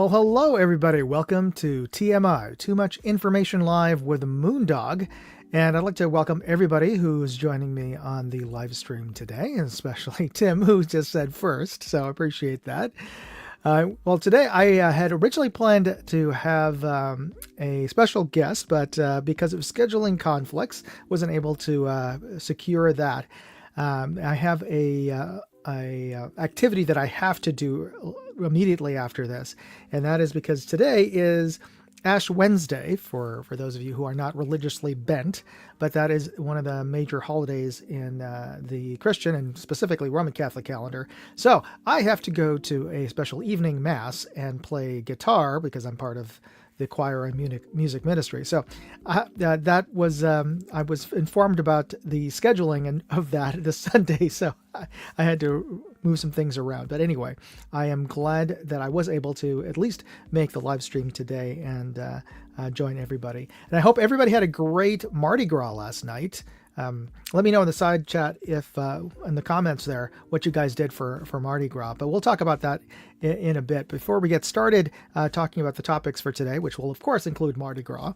Well, hello, everybody. Welcome to TMI, Too Much Information Live with Moondog. And I'd like to welcome everybody who's joining me on the live stream today, and especially Tim, who just said first. So I appreciate that. Well, today I had originally planned to have a special guest, but because of scheduling conflicts, wasn't able to secure that. I have a activity that I have to do immediately after this, and that is because today is Ash Wednesday for those of you who are not religiously bent, but that is one of the major holidays in the Christian and specifically Roman Catholic calendar. So I have to go to a special evening mass and play guitar because I'm part of the choir and music ministry. So that was I was informed about the scheduling of that this Sunday, so I had to move some things around. But anyway, I am glad that I was able to at least make the live stream today and join everybody. And I hope everybody had a great Mardi Gras last night. Let me know in the side chat if in the comments there what you guys did for Mardi Gras, but we'll talk about that in a bit. Before we get started talking about the topics for today, which will of course include Mardi Gras,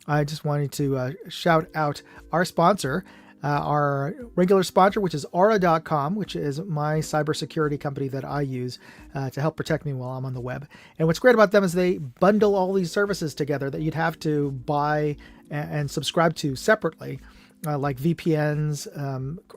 I just wanted to shout out our sponsor, our regular sponsor, which is Aura.com, which is my cybersecurity company that I use to help protect me while I'm on the web. And what's great about them is they bundle all these services together that you'd have to buy and subscribe to separately. Like VPNs,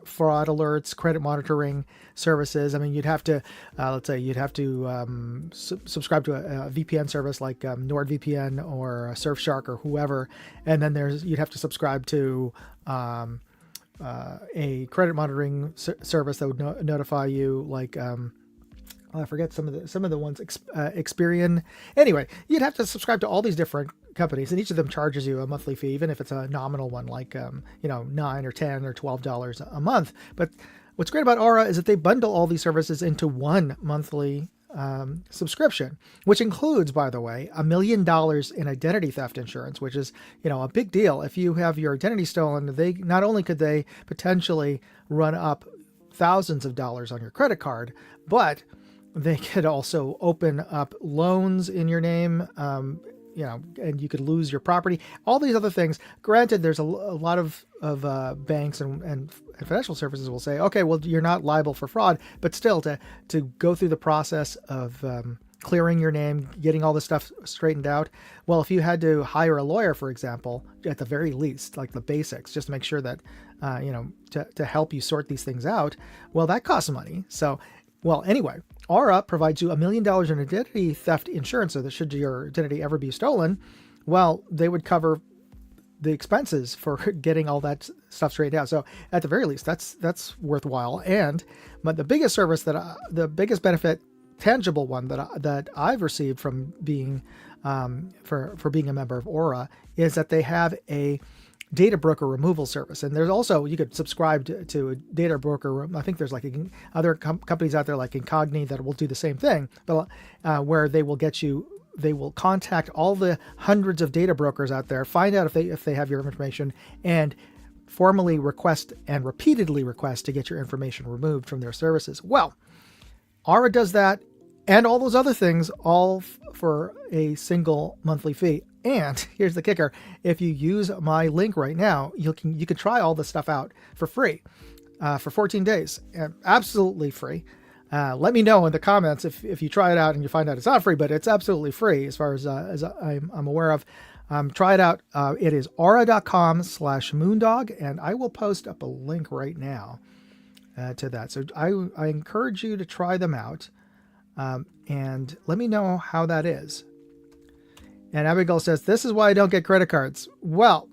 fraud alerts, credit monitoring services. I mean, you'd have to, let's say you'd have to subscribe to a VPN service like NordVPN or Surfshark or whoever. And then you'd have to subscribe to a credit monitoring service that would notify you, like, I forget some of the ones, Experian. Anyway, you'd have to subscribe to all these different companies, and each of them charges you a monthly fee, even if it's a nominal one, like $9 or $10 or $12 a month. But what's great about Aura is that they bundle all these services into one monthly subscription, which includes, by the way, $1 million in identity theft insurance, which is, a big deal. If you have your identity stolen, they not only could they potentially run up thousands of dollars on your credit card, but they could also open up loans in your name, and you could lose your property, all these other things. Granted, there's a lot of banks and financial services will say, okay, well, you're not liable for fraud, but still to go through the process of clearing your name, getting all this stuff straightened out. Well, if you had to hire a lawyer, for example, at the very least, like the basics, just to make sure that, to help you sort these things out, well, that costs money. So, well, anyway, Aura provides you $1 million in identity theft insurance, so that should your identity ever be stolen, well, they would cover the expenses for getting all that stuff straightened out. So at the very least, that's worthwhile. But the biggest service the biggest benefit, tangible one that I've received from being for being a member of Aura is that they have a data broker removal service. And there's also, you could subscribe to a data broker. I think there's like other companies out there like Incogni that will do the same thing, but where they will contact all the hundreds of data brokers out there, find out if they have your information, and formally request and repeatedly request to get your information removed from their services. Well, Aura does that and all those other things, all for a single monthly fee. And here's the kicker: if you use my link right now, you can try all this stuff out for free for 14 days, absolutely free. Let me know in the comments if you try it out and you find out it's not free, but it's absolutely free as far as I'm aware of. Try it out. It is aura.com/moondog, and I will post up a link right now to that. So I encourage you to try them out, and let me know how that is. And Abigail says, this is why I don't get credit cards. Well,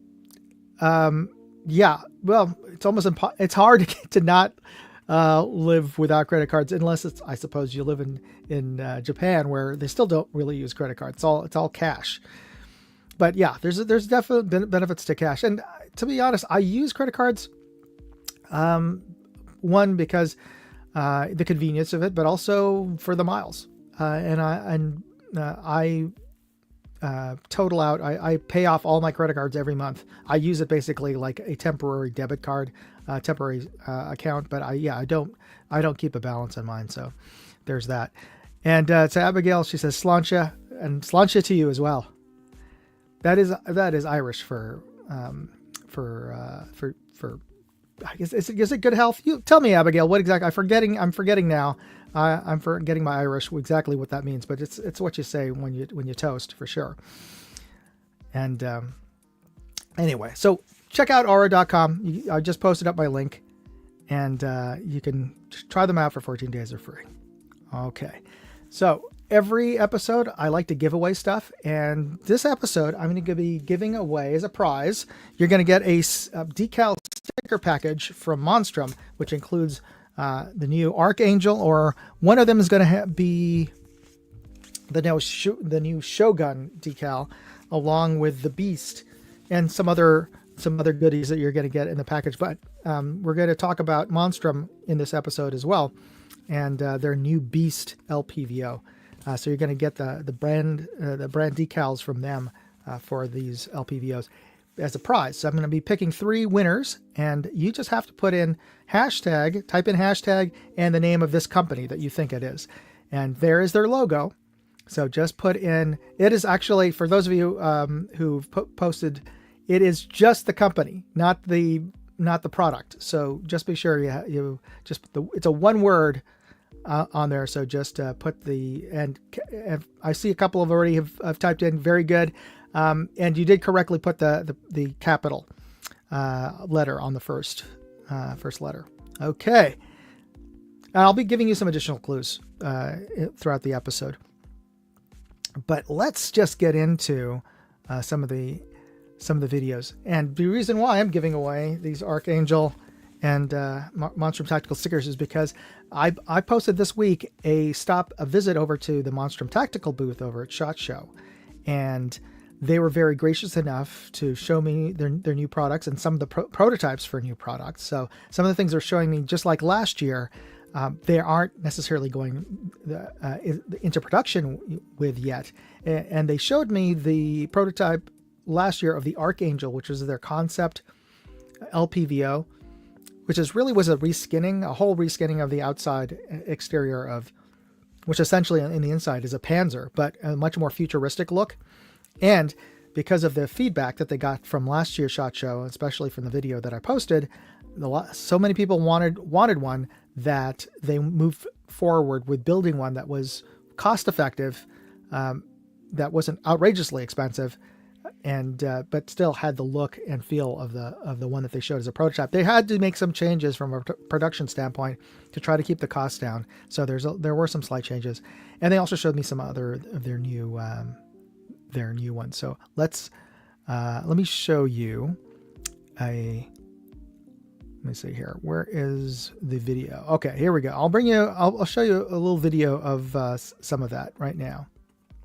yeah, well, it's hard to not live without credit cards, unless I suppose you live in Japan, where they still don't really use credit cards. It's all cash. But yeah, there's definitely benefits to cash. And to be honest, I use credit cards, one, because the convenience of it, but also for the miles. I total out. I pay off all my credit cards every month. I use it basically like a temporary debit card, temporary account. But I don't keep a balance on mine. So there's that. And to Abigail, she says, Slancha, and sláinte to you as well. That is Irish for I guess is it good health? You tell me, Abigail. What exactly? I'm forgetting now. I'm forgetting my Irish exactly what that means, but it's what you say when you toast for sure. And anyway, so check out aura.com. I just posted up my link, and you can try them out for 14 days. They're free. Okay, so every episode I like to give away stuff, and this episode I'm going to be giving away as a prize. You're going to get a decal sticker package from Monstrum, which includes the new Archangel, or one of them is going to be the new Shogun decal, along with the Beast and some other goodies that you're going to get in the package. But we're going to talk about Monstrum in this episode as well, and their new Beast LPVO. So you're going to get the brand decals from them for these LPVOs as a prize. So I'm going to be picking 3 winners, and you just have to type in hashtag and the name of this company that you think it is. And there is their logo. So just put in, it is actually, for those of you who've posted, it is just the company, not the product. So just be sure it's a one word on there. So just put and I see a couple of already have typed in, very good. And you did correctly put the capital letter on the first letter. Okay. And I'll be giving you some additional clues throughout the episode. But let's just get into some of the videos. And the reason why I'm giving away these Archangel and Monstrum Tactical stickers is because I posted this week a visit over to the Monstrum Tactical booth over at SHOT Show, and they were very gracious enough to show me their new products and some of the prototypes for new products. So some of the things they're showing me, just like last year, they aren't necessarily going into production with yet. And they showed me the prototype last year of the Archangel, which was their concept LPVO, which was a whole reskinning of the outside exterior of, which essentially in the inside is a Panzer, but a much more futuristic look. And because of the feedback that they got from last year's SHOT Show, especially from the video that I posted, so many people wanted one that they moved forward with building one that was cost effective, that wasn't outrageously expensive, and but still had the look and feel of the one that they showed as a prototype. They had to make some changes from a production standpoint to try to keep the costs down. So there were some slight changes, and they also showed me some other of their new ones. So let me show you let me see here. Where is the video? Okay, here we go. I'll show you a little video of some of that right now.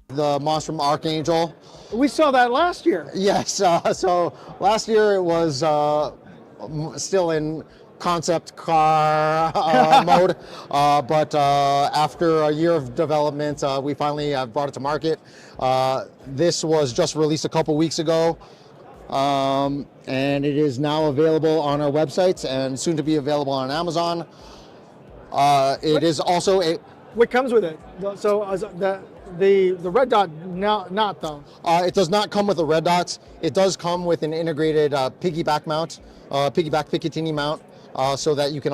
The Monstrum Archangel. We saw that last year. Yes. So last year it was still in concept car mode, but after a year of development, we finally brought it to market. This was just released a couple weeks ago, and it is now available on our websites and soon to be available on Amazon. It is also What comes with it? So the red dot, not though. It does not come with the red dots. It does come with an integrated piggyback mount, piggyback Picatinny mount, so that you can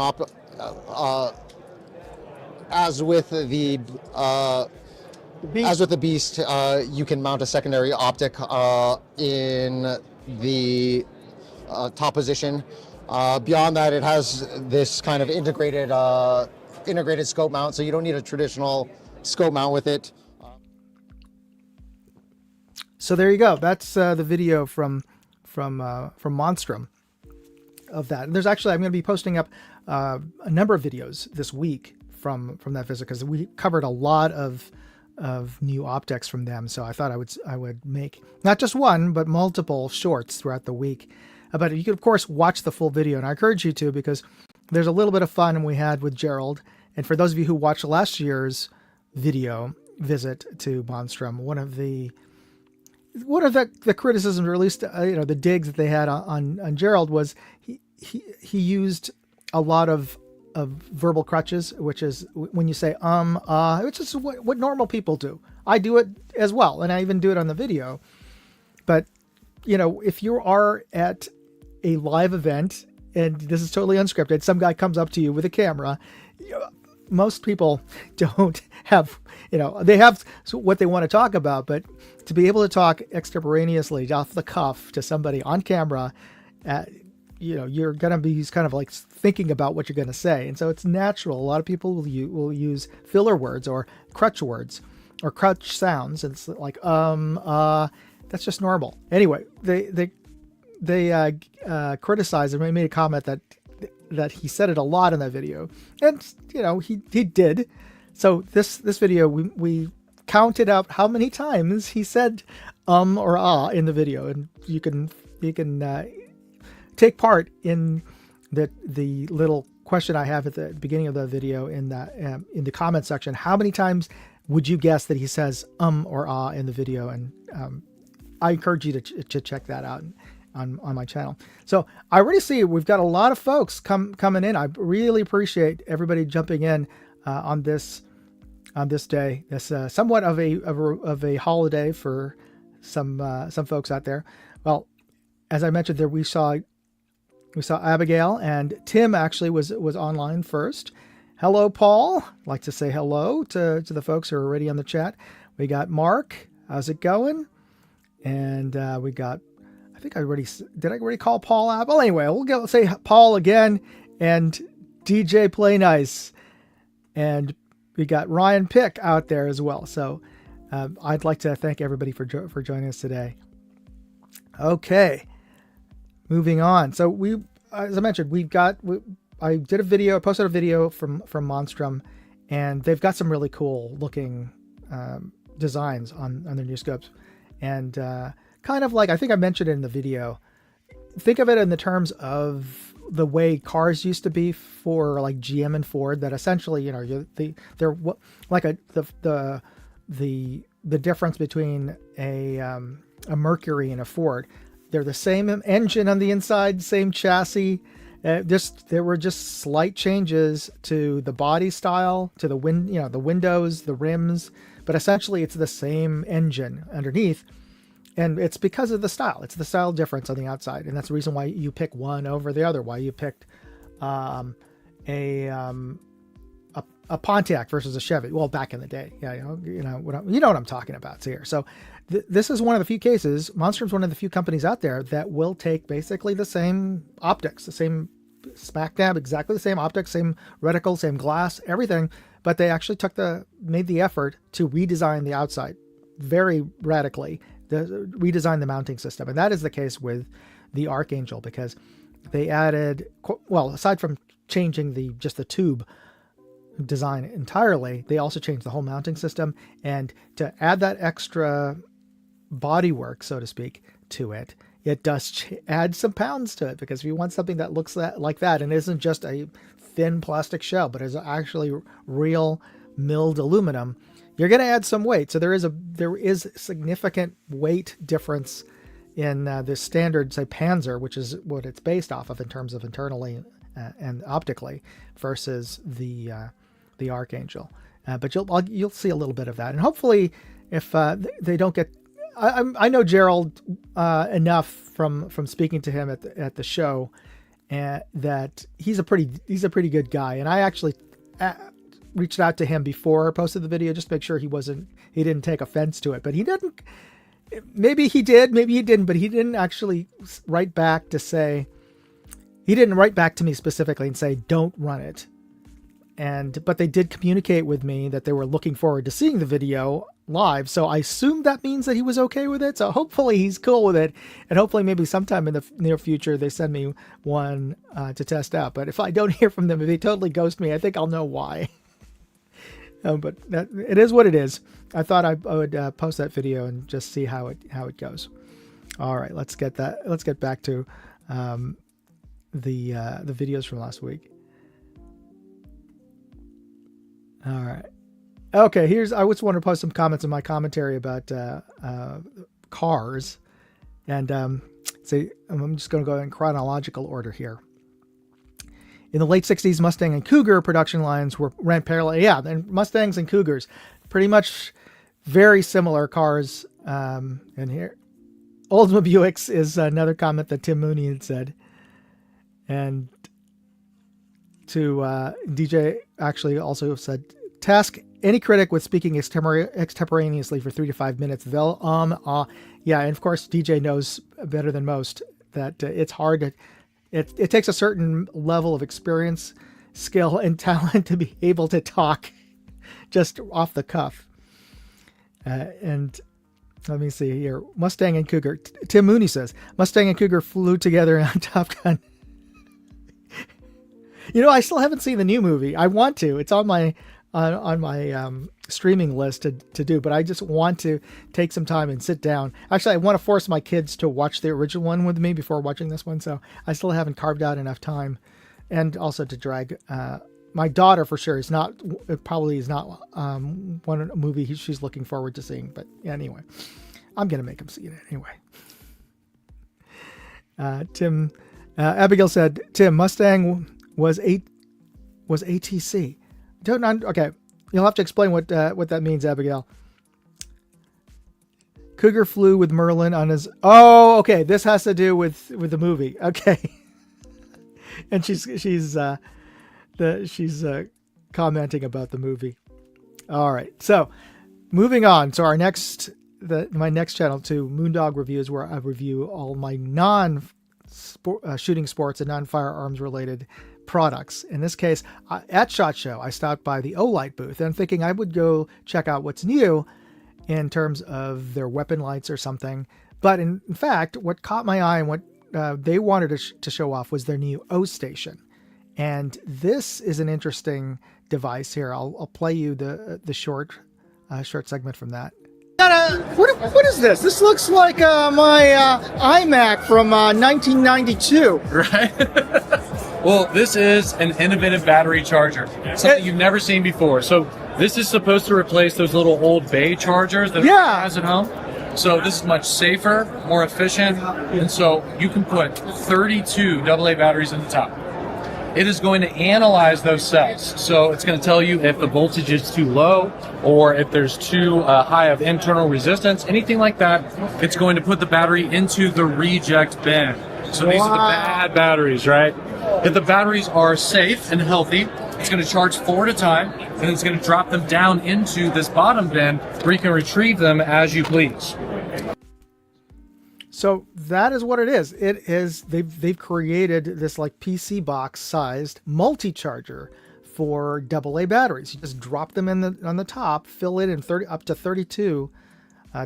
as with the Beast, you can mount a secondary optic in the top position. Beyond that, it has this kind of integrated scope mount, so you don't need a traditional scope mount with it. So there you go. That's the video from Monstrum of that. And there's actually, I'm going to be posting up a number of videos this week from that visit, because we covered a lot of new optics from them. So I thought I would make not just one, but multiple shorts throughout the week. But you could, of course, watch the full video, and I encourage you to, because there's a little bit of fun we had with Gerald. And for those of you who watched last year's video visit to Monstrum, one of the criticisms, or at least the digs that they had on Gerald, was he used a lot of verbal crutches, which is when you say which is what normal people do. I do it as well, and I even do it on the video. But, if you are at a live event, and this is totally unscripted, some guy comes up to you with a camera, most people don't have, they have what they want to talk about, but to be able to talk extemporaneously off the cuff to somebody on camera, you're going to be kind of like thinking about what you're going to say. And so it's natural. A lot of people will use filler words or crutch words or crutch sounds. And it's like, that's just normal. Anyway, they criticized him and made a comment that he said it a lot in that video. And, he did. So this video, we counted out how many times he said or in the video. And you can take part in the little question I have at the beginning of the video in the comment section. How many times would you guess that he says or in the video? And I encourage you to check that out on my channel. So I already see we've got a lot of folks coming in. I really appreciate everybody jumping in on this day. This somewhat of a holiday for some folks out there. Well, as I mentioned, there we saw Abigail, and Tim actually was online first. Hello, Paul. I'd like to say hello to the folks who are already on the chat. We got Mark. How's it going? And we got, did I already call Paul out? Well, anyway, we'll say Paul again, and DJ Play Nice. And we got Ryan Pick out there as well. So I'd like to thank everybody for joining us today. Okay. Moving on. So as I mentioned, I did a video, posted a video from Monstrum, and they've got some really cool looking designs on their new scopes. And kind of like, I think I mentioned it in the video, think of it in the terms of the way cars used to be for like GM and Ford, that essentially, they're like the difference between a Mercury and a Ford. They're the same engine on the inside, same chassis. There were just slight changes to the body style, to the windows, the rims, but essentially it's the same engine underneath. And it's because of the style. It's the style difference on the outside, and that's the reason why you pick one over the other. Why you picked a Pontiac versus a Chevy. Well, back in the day, you know what I'm talking about here. So this is one of the few cases. Monstrum's one of the few companies out there that will take basically the same optics, the same smack dab, exactly the same optics, same reticle, same glass, everything. But they actually made the effort to redesign the outside very radically, redesign the mounting system. And that is the case with the Archangel, because they added, well, aside from changing just the tube design entirely, they also changed the whole mounting system. And to add that extra bodywork, so to speak, to it, it does add some pounds to it, because if you want something that looks like that and isn't just a thin plastic shell, but is actually real milled aluminum, you're going to add some weight. So there is significant weight difference in the standard, say, Panzer, which is what it's based off of in terms of internally and optically, versus the Archangel. But you'll see a little bit of that, and hopefully, if they don't get, I know Gerald enough from speaking to him at the show, that he's a pretty good guy, and I actually reached out to him before I posted the video just to make sure he didn't take offense to it, but he didn't. Maybe he did, maybe he didn't, but he didn't actually write back to say. He didn't write back to me specifically and say don't run it. But they did communicate with me that they were looking forward to seeing the video live. So I assumed that means that he was okay with it. So hopefully he's cool with it. And hopefully maybe sometime in the near future, they send me one to test out. But if I don't hear from them, if they totally ghost me, I think I'll know why. But it is what it is. I thought I would post that video and just see how it goes. All right, let's get back to the videos from last week. All right. Okay, I just want to post some comments in my commentary about cars. And I'm just going to go in chronological order here. In the late 60s, Mustang and Cougar production lines ran parallel. Yeah, and Mustangs and Cougars. Pretty much very similar cars. And here, Oldsmobile Buicks is another comment that Tim Mooney had said. And to DJ actually also said, task any critic with speaking extemporaneously for 3 to 5 minutes. They'll yeah, and of course DJ knows better than most that it's hard to. It takes a certain level of experience, skill, and talent to be able to talk just off the cuff. And let me see here. Mustang and Cougar. Tim Mooney says Mustang and Cougar flew together on Top Gun. You know, I still haven't seen the new movie. I want to. It's on my streaming list to do, but I just want to take some time and sit down. Actually, I want to force my kids to watch the original one with me before watching this one, so I still haven't carved out enough time, and also to drag my daughter for sure is not one movie she's looking forward to seeing. But anyway, I'm gonna make them see it anyway. Abigail said, Tim, Mustang was ATC. Okay, you'll have to explain what that means, Abigail. Cougar flew with Merlin on his. Oh, okay. This has to do with the movie. Okay, and she's commenting about the movie. All right, so moving on. So my next channel to Moondog Reviews, where I review all my shooting sports and non-firearms related products. In this case, at SHOT Show, I stopped by the Olight booth and thinking I would go check out what's new in terms of their weapon lights or something. But in fact, what caught my eye and what they wanted to show off was their new O Station. And this is an interesting device here. I'll play you the short segment from that. What is this? This looks like my iMac from 1992. Right? Well, this is an innovative battery charger, something you've never seen before. So this is supposed to replace those little old bay chargers that everyone has at home. So this is much safer, more efficient, and so you can put 32 AA batteries in the top. It is going to analyze those cells. So it's going to tell you if the voltage is too low or if there's too high of internal resistance, anything like that. It's going to put the battery into the reject bin. So these are the bad batteries, right? If the batteries are safe and healthy, it's going to charge 4 at a time, and it's going to drop them down into this bottom bin where you can retrieve them as you please. So that is what it is. It is they've created this like PC box sized multi-charger for AA batteries. You just drop them on the top, fill it in up to 32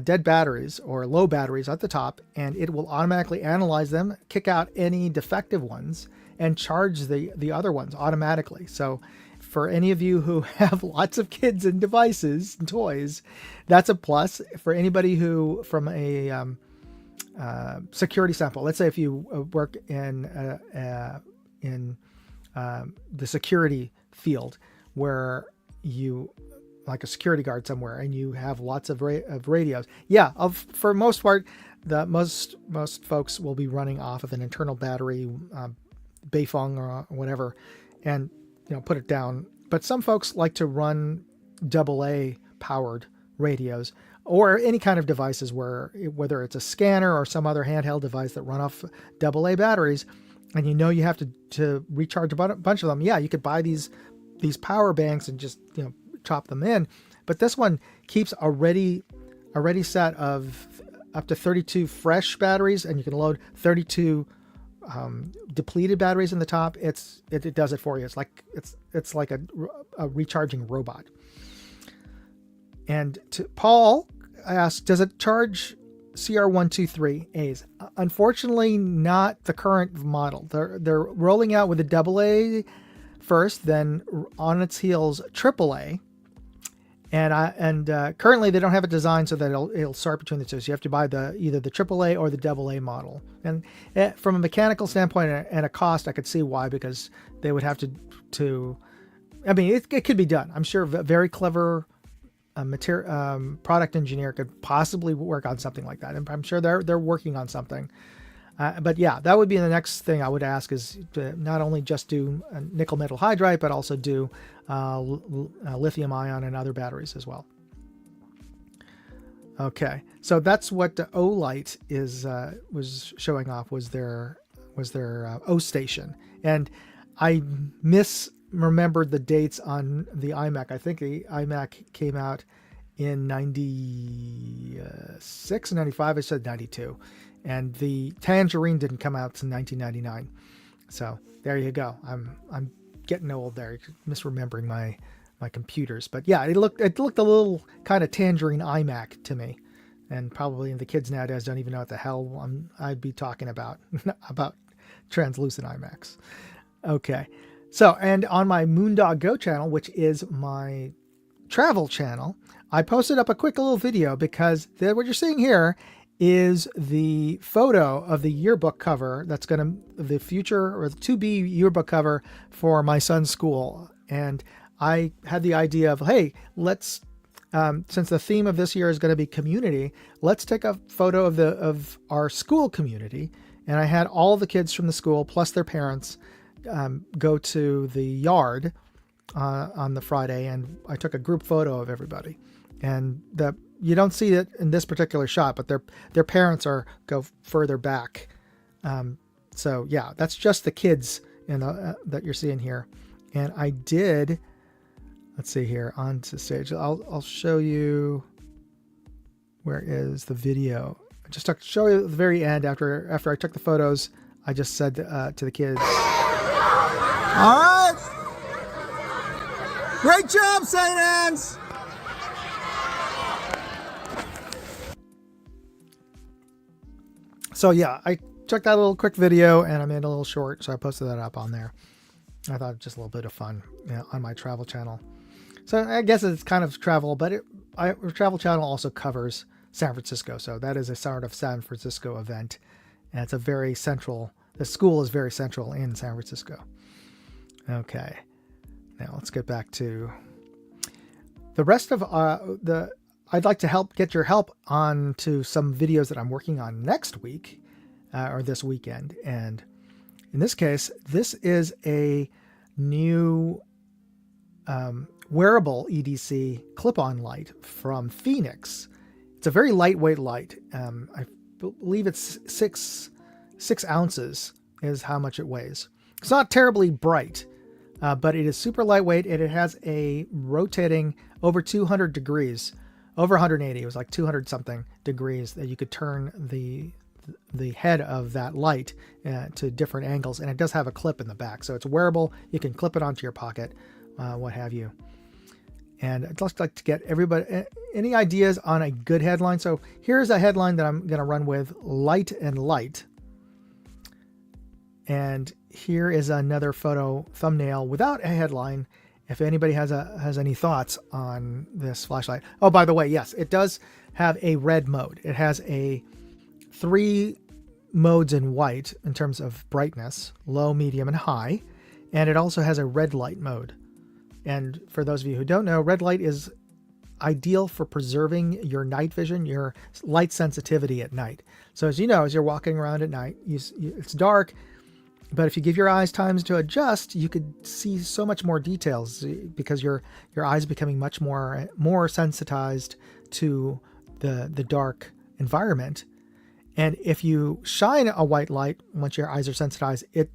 dead batteries or low batteries at the top, and it will automatically analyze them, kick out any defective ones, and charge the other ones automatically. So for any of you who have lots of kids and devices and toys, that's a plus. For anybody who, from a security sample, let's say if you work in the security field where you like a security guard somewhere and you have lots of radios, for most part, most folks will be running off of an internal battery, Beifeng or whatever, and put it down. But some folks like to run AA powered radios or any kind of devices whether it's a scanner or some other handheld device that run off AA batteries, and you have to recharge a bunch of them. Yeah, you could buy these power banks and just chop them in, but this one keeps a ready set of up to 32 fresh batteries, and you can load 32 depleted batteries in the top. It does it for you. It's like a recharging robot. And Paul asked, does it charge CR123As? Unfortunately, not the current model. They're rolling out with a AA first, then on its heels AAA. And currently they don't have a design so that it'll start between the two. So you have to buy either the AAA or the AA model. And from a mechanical standpoint and a cost, I could see why, because they would have to. I mean, it could be done. I'm sure a very clever product engineer could possibly work on something like that. And I'm sure they're working on something. But yeah, that would be the next thing I would ask, is to not only just do nickel metal hydride, but also do lithium ion and other batteries as well. Okay, so that's what the O-Light is was showing off, was their O station, and I misremembered the dates on the iMac. I think the iMac came out in 96 and 95. I said 92, and the Tangerine didn't come out in 1999. So there you go. I'm getting old there, misremembering my computers. But yeah, it looked a little kind of Tangerine iMac to me, and probably the kids nowadays don't even know what the hell I'd be talking about about translucent iMacs. Okay, so, and on my Moondog Go channel, which is my travel channel, I posted up a quick little video because what you're seeing here is the photo of the yearbook cover that's going to the future or the to-be yearbook cover for my son's school. And I had the idea of, hey, let's since the theme of this year is going to be community, let's take a photo of our school community. And I had all the kids from the school plus their parents go to the yard on the Friday, and I took a group photo of everybody. And you don't see it in this particular shot, but their parents go further back. So yeah, that's just the kids that you're seeing here. And I did, let's see here, onto stage. I'll show you, where is the video? I just to show you at the very end, after I took the photos, I just said to the kids, all right, great job, St. Anne's. So yeah, I took that little quick video and I made a little short, so I posted that up on there. I thought just a little bit of fun, on my travel channel. So I guess it's kind of travel, but our travel channel also covers San Francisco. So that is a sort of San Francisco event. And it's the school is very central in San Francisco. Okay. Now let's get back to the rest of I'd like to get your help on to some videos that I'm working on next week or this weekend. And in this case, this is a new wearable EDC clip-on light from Phoenix. It's a very lightweight light. I believe it's six ounces is how much it weighs. It's not terribly bright, but it is super lightweight, and it has a rotating over 200 degrees. Over 180, it was like 200 something degrees that you could turn the head of that light to different angles, and it does have a clip in the back, so it's wearable. You can clip it onto your pocket, what have you. And I'd just like to get everybody any ideas on a good headline. So here's a headline that I'm going to run with: light and light. And here is another photo thumbnail without a headline. If anybody has any thoughts on this flashlight. Oh, by the way, yes, it does have a red mode. It has 3 modes in white in terms of brightness: low, medium, and high. And it also has a red light mode. And for those of you who don't know, red light is ideal for preserving your night vision, your light sensitivity at night. So as you know, as you're walking around at night, it's dark. But if you give your eyes time to adjust, you could see so much more details because your eyes are becoming much more sensitized to the dark environment. And if you shine a white light, once your eyes are sensitized, it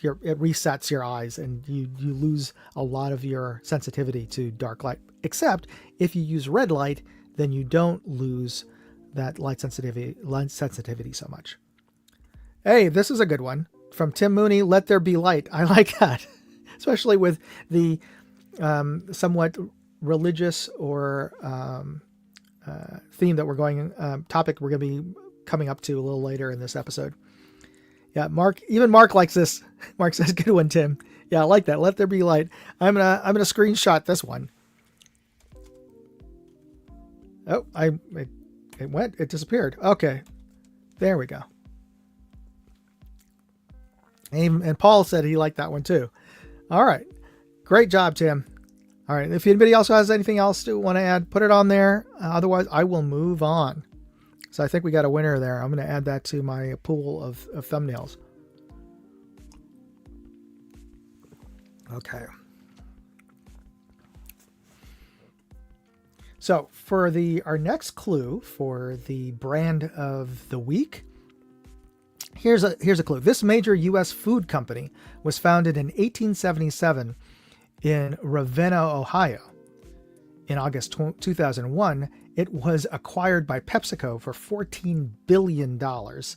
resets your eyes, and you lose a lot of your sensitivity to dark light. Except if you use red light, then you don't lose that light sensitivity so much. Hey, this is a good one. From Tim Mooney, Let There Be Light. I like that, especially with the somewhat religious or theme that we're going, topic we're going to be coming up to a little later in this episode. Yeah, even Mark likes this. Mark says, good one, Tim. Yeah, I like that. Let There Be Light. I'm gonna screenshot this one. Oh, it disappeared. Okay, there we go. And Paul said he liked that one too. All right. Great job, Tim. All right. If anybody else has anything else to want to add, put it on there. Otherwise, I will move on. So I think we got a winner there. I'm going to add that to my pool of thumbnails. Okay. So for our next clue for the brand of the week, here's a clue. This major U.S. food company was founded in 1877 in Ravenna, Ohio. In August 2001, it was acquired by PepsiCo for $14 billion. And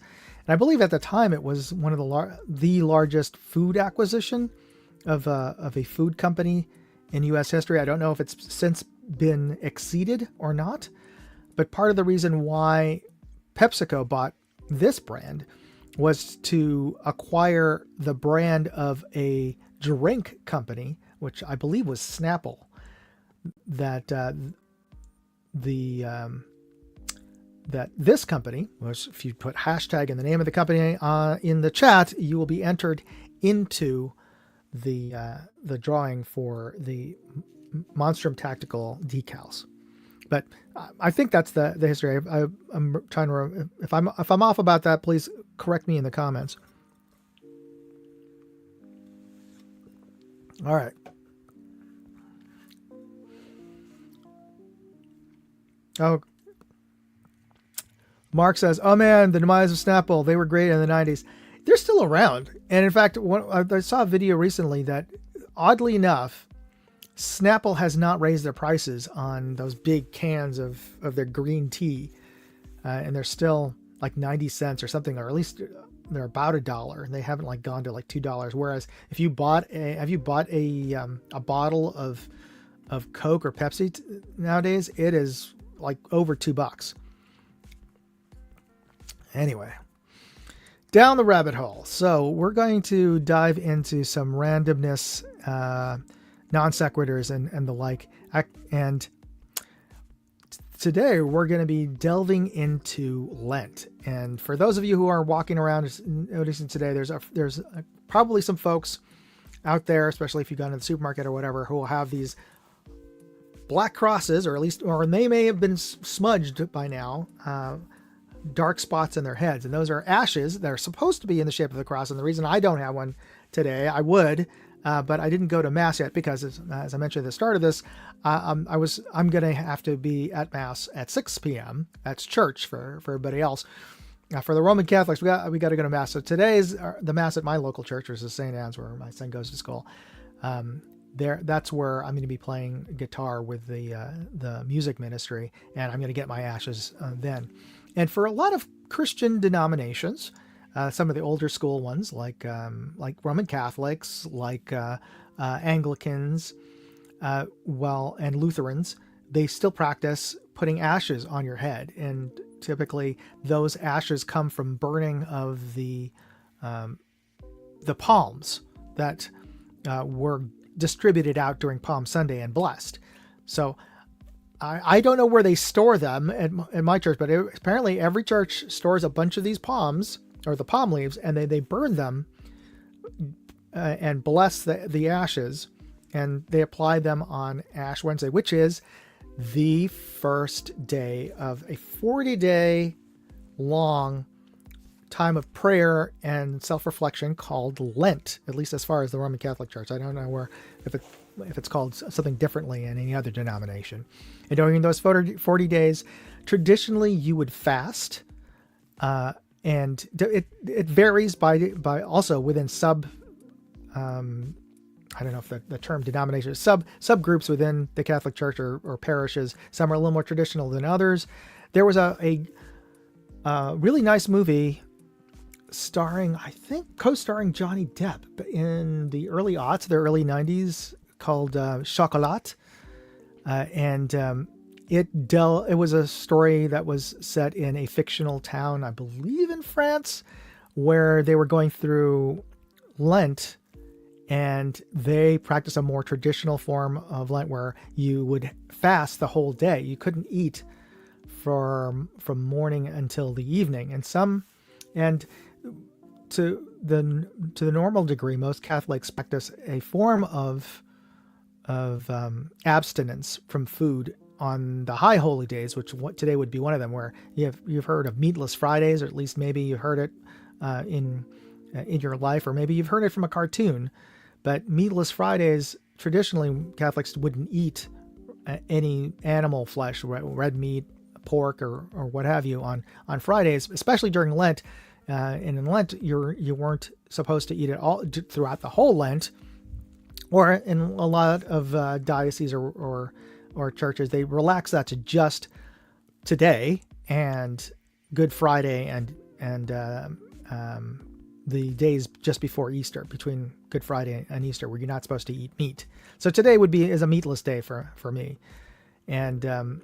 I believe at the time it was one of the largest food acquisition of a food company in U.S. history. I don't know if it's since been exceeded or not, but part of the reason why PepsiCo bought this brand was to acquire the brand of a drink company, which I believe was Snapple, that that this company was, if you put hashtag in the name of the company in the chat, you will be entered into the drawing for the Monstrum Tactical decals. But I think that's the history. I'm trying to, if I'm off about that, please correct me in the comments. All right. Oh, Mark says, "Oh man, the demise of Snapple. They were great in the 90s. They're still around." And in fact, I saw a video recently that, oddly enough, Snapple has not raised their prices on those big cans of their green tea, and they're still like 90 cents or something, or at least they're about $1. They haven't like gone to like $2. Whereas if you bought a bottle of Coke or Pepsi nowadays, it is like over $2. Anyway, down the rabbit hole. So we're going to dive into some randomness, non sequiturs and the like. And today we're going to be delving into Lent. And for those of you who are walking around noticing today, there's probably some folks out there, especially if you've gone to the supermarket or whatever, who will have these black crosses, or they may have been smudged by now, dark spots in their heads. And those are ashes that are supposed to be in the shape of the cross. And the reason I don't have one today, I would, but I didn't go to Mass yet because, as I mentioned at the start of this, I'm going to have to be at Mass at 6 p.m. That's church for everybody else. For the Roman Catholics, we got to go to Mass. So today's the Mass at my local church, which is St. Anne's, where my son goes to school. That's where I'm going to be playing guitar with the music ministry, and I'm going to get my ashes then. And for a lot of Christian denominations, some of the older school ones, like Roman Catholics, like Anglicans, and Lutherans, they still practice putting ashes on your head, and typically those ashes come from burning of the palms that were distributed out during Palm Sunday and blessed. So I don't know where they store them at my church, but apparently every church stores a bunch of these palms, or the palm leaves, and they burn them and bless the ashes, and they apply them on Ash Wednesday, which is the first day of a 40-day long time of prayer and self-reflection called Lent, at least as far as the Roman Catholic Church. I don't know if it's called something differently in any other denomination. And during those 40 days, traditionally you would fast, and it varies by also within I don't know if the term denomination is subgroups within the Catholic Church or parishes. Some are a little more traditional than others. There was a really nice movie co-starring Johnny Depp in the early aughts, the early 90s, called Chocolat. It was a story that was set in a fictional town, I believe in France, where they were going through Lent, and they practiced a more traditional form of Lent where you would fast the whole day. You couldn't eat from morning until the evening. And to the normal degree, most Catholics practice a form of abstinence from food on the high holy days, which today would be one of them, where you've heard of meatless Fridays, or at least maybe you heard it in your life, or maybe you've heard it from a cartoon. But meatless Fridays, traditionally Catholics wouldn't eat any animal flesh, red meat, pork, or what have you on Fridays, especially during Lent. And in Lent, you weren't supposed to eat it all throughout the whole Lent. Or in a lot of dioceses or churches, they relax that to just today and Good Friday and the days just before Easter, between Good Friday and Easter, where you're not supposed to eat meat. So today is a meatless day for me, and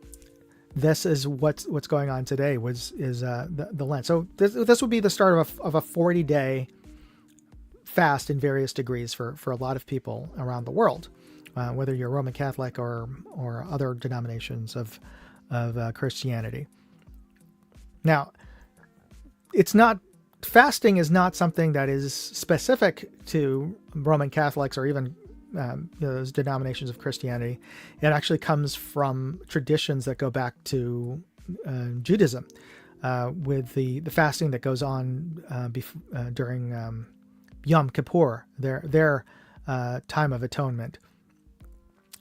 this is what's going on today. Is the Lent. So this would be the start of a 40-day fast in various degrees for a lot of people around the world, whether you're Roman Catholic or other denominations of Christianity. Now, fasting is not something that is specific to Roman Catholics or even those denominations of Christianity. It actually comes from traditions that go back to Judaism, with the fasting that goes on during Yom Kippur, their time of atonement,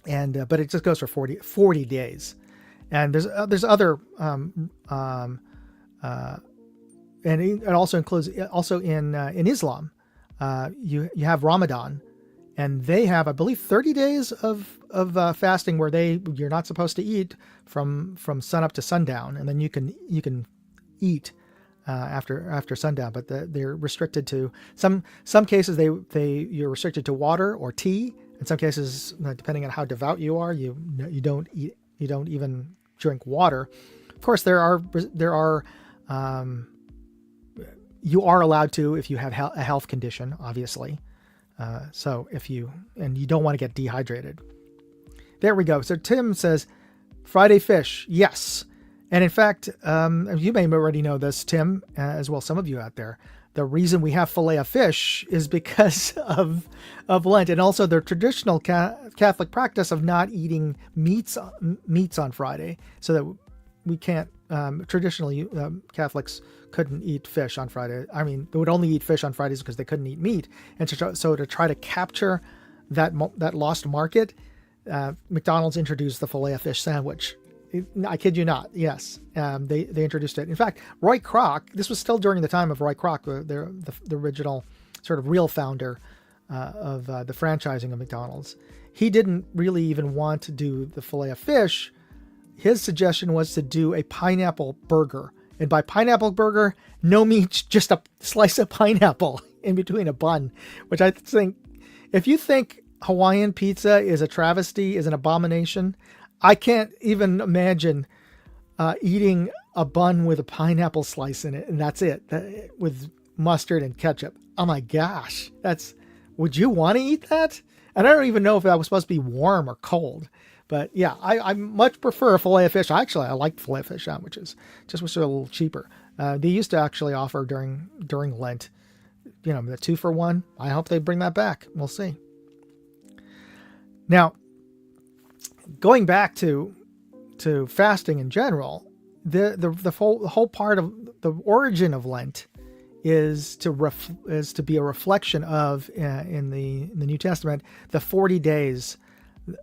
and but it just goes for 40 days, and there's other and it also includes in Islam, you have Ramadan, and they have, I believe, 30 days of fasting where you're not supposed to eat from sun up to sundown, and then you can eat after sundown, but they're restricted to some cases. You're restricted to water or tea. In some cases, depending on how devout you are, you don't eat, you don't even drink water. Of course, there are you are allowed to if you have a health condition, obviously. So you don't want to get dehydrated. There we go. So Tim says, Friday fish, yes. And in fact, you may already know this, Tim, as well, some of you out there. The reason we have fillet of fish is because of Lent, and also the traditional Catholic practice of not eating meats on Friday, so that we can't. Traditionally, Catholics couldn't eat fish on Friday. I mean, they would only eat fish on Fridays because they couldn't eat meat. And so to try to capture that lost market, McDonald's introduced the fillet of fish sandwich. I kid you not. Yes, they introduced it. In fact, Roy Kroc. This was still during the time of Roy Kroc, the original sort of real founder of the franchising of McDonald's. He didn't really even want to do the fillet of fish. His suggestion was to do a pineapple burger. And by pineapple burger, no meat, just a slice of pineapple in between a bun, which I think, if you think Hawaiian pizza is a travesty, is an abomination, I can't even imagine eating a bun with a pineapple slice in it, and that's it, with mustard and ketchup. Oh my gosh, would you want to eat that? And I don't even know if that was supposed to be warm or cold. But yeah, I much prefer a fillet of fish. I like fillet of fish sandwiches, just wish they're a little cheaper. They used to actually offer during Lent, the 2-for-1. I hope they bring that back. We'll see. Now, going back to fasting in general, the whole part of the origin of Lent is to be a reflection of, in the New Testament, the 40 days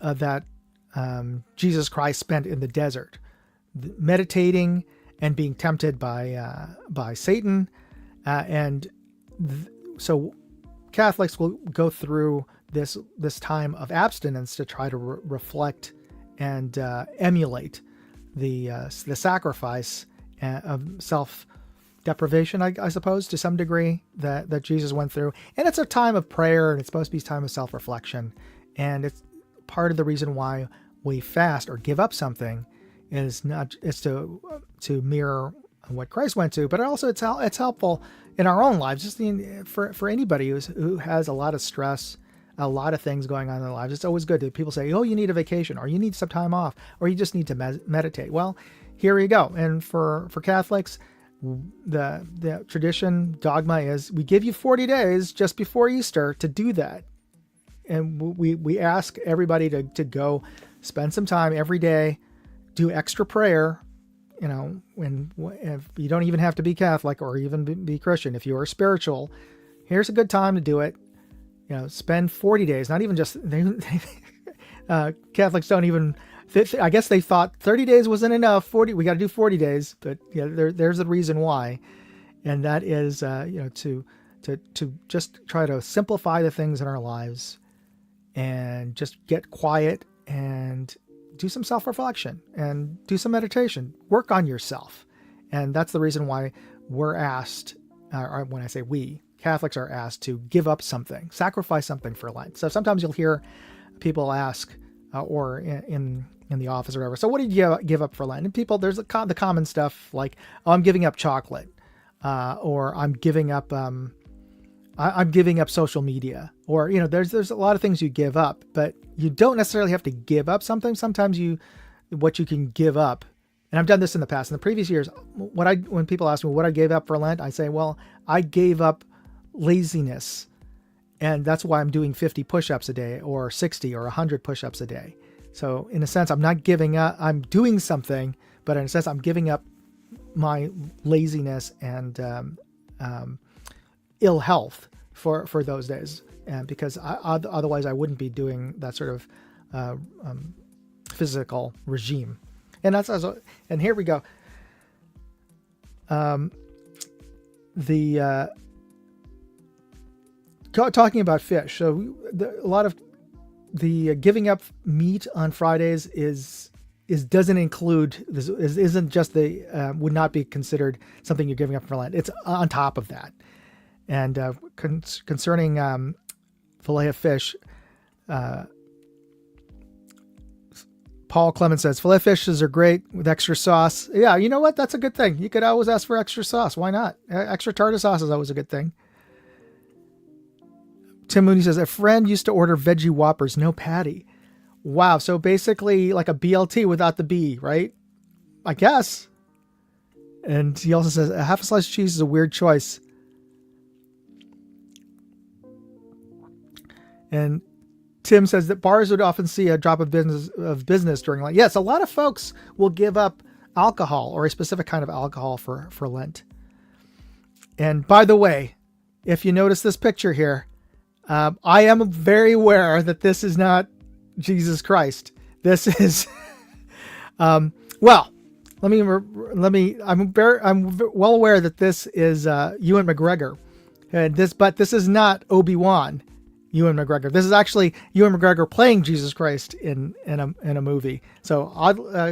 that Jesus Christ spent in the desert, meditating and being tempted by Satan, so Catholics will go through this time of abstinence to try to reflect and emulate the sacrifice of self-deprivation, I suppose, to some degree, that Jesus went through. And it's a time of prayer, and it's supposed to be a time of self-reflection, and it's part of the reason why we fast or give up something is to mirror what Christ went to, but also it's helpful in our own lives, just for anybody who has a lot of stress, a lot of things going on in their lives. It's always good to people say, oh, you need a vacation, or you need some time off, or you just need to meditate. Well, here you go. And for Catholics, the tradition, dogma is we give you 40 days just before Easter to do that. And we ask everybody to go spend some time every day, do extra prayer, if you don't even have to be Catholic or even be Christian. If you are spiritual, here's a good time to do it. Spend 40 days, not even just, Catholics don't even I guess they thought 30 days wasn't enough. 40, we got to do 40 days. But yeah, there's a reason why, and that is to just try to simplify the things in our lives, and just get quiet and do some self-reflection and do some meditation. Work on yourself, and that's the reason why we're asked. Or when I say we, Catholics are asked to give up something, sacrifice something for Lent. So sometimes you'll hear people ask, or in the office or whatever, so what did you give up for Lent? And people, there's the common stuff like, oh, I'm giving up chocolate, or I'm giving up social media, or there's a lot of things you give up, but you don't necessarily have to give up something. Sometimes what you can give up. And I've done this in the past. In the previous years, when people ask me what I gave up for Lent, I say, well, I gave up laziness. And that's why I'm doing 50 push-ups a day, or 60 or 100 push-ups a day. So in a sense, I'm not giving up, I'm doing something, but in a sense, I'm giving up my laziness and ill health for those days. And because otherwise I wouldn't be doing that sort of physical regime. And that's also, and here we go. Talking about fish. So a lot of the giving up meat on Fridays doesn't include this, isn't just would not be considered something you're giving up for Lent. It's on top of that. And concerning fillet of fish, Paul Clemens says, filet fishes are great with extra sauce. Yeah, you know what? That's a good thing. You could always ask for extra sauce. Why not? Extra tartar sauce is always a good thing. Tim Mooney says, a friend used to order veggie Whoppers, no patty. Wow. So basically like a BLT without the B, right? I guess. And he also says, a half a slice of cheese is a weird choice. And Tim says that bars would often see a drop of business during Lent. Yes, a lot of folks will give up alcohol, or a specific kind of alcohol for Lent. And by the way, if you notice this picture here, I am very aware that this is not Jesus Christ. This is, I'm well aware that this is Ewan McGregor, and but this is not Obi-Wan Ewan McGregor. This is actually Ewan McGregor playing Jesus Christ in a movie. So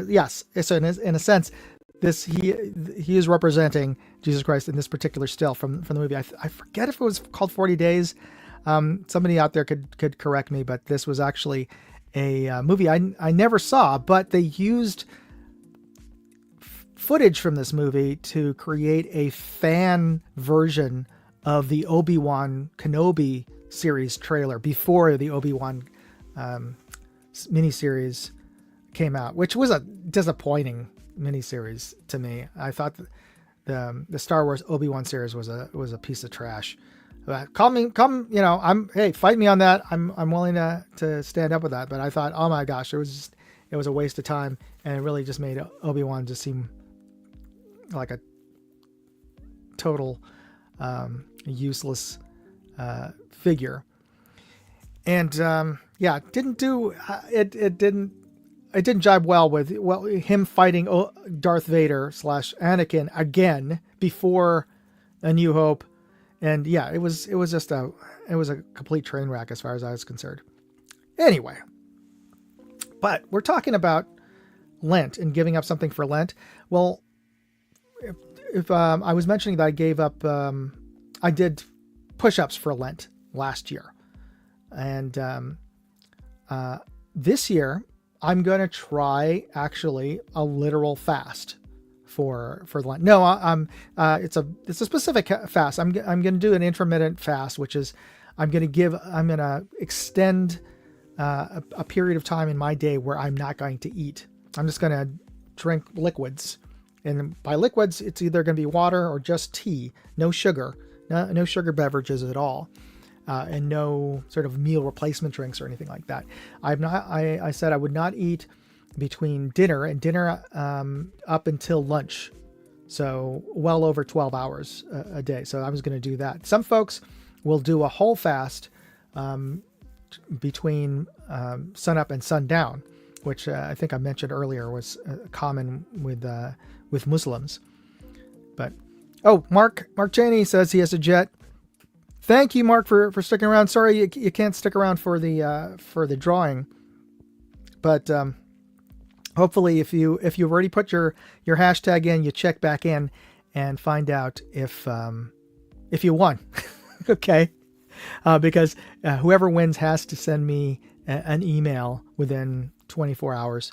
yes, so in a sense, he is representing Jesus Christ in this particular still from the movie. I forget if it was called 40 Days. Somebody out there could correct me, but this was actually a movie I never saw, but they used footage from this movie to create a fan version of the Obi-Wan Kenobi series trailer before the Obi-Wan miniseries came out, which was a disappointing miniseries to me. I thought the Star Wars Obi-Wan series was a piece of trash. Fight me on that. I'm willing to stand up with that. But I thought, oh my gosh, it was a waste of time, and it really just made Obi-Wan just seem like a total useless figure. And didn't do it didn't jibe well with him fighting Darth Vader / Anakin again before A New Hope. And yeah, it was a complete train wreck as far as I was concerned. Anyway, but we're talking about Lent and giving up something for Lent. Well, if I was mentioning that I gave up, I did push-ups for Lent last year, and this year I'm going to try actually a literal fast for Lent. No, it's a specific fast. I'm going to do an intermittent fast, which is I'm going to extend a period of time in my day where I'm not going to eat. I'm just going to drink liquids, and by liquids, it's either going to be water or just tea, no sugar, no sugar beverages at all. And no sort of meal replacement drinks or anything like that. I said I would not eat between dinner up until lunch. So well over 12 hours a day. So I was going to do that. Some folks will do a whole fast between sunup and sundown. which I think I mentioned earlier was common with Muslims. But Mark Cheney says he has a jet. Thank you, Mark, for sticking around. Sorry you can't stick around for the drawing, but hopefully if you've already put your hashtag in, you check back in and find out if you won. Okay, because whoever wins has to send me an email within 24 hours.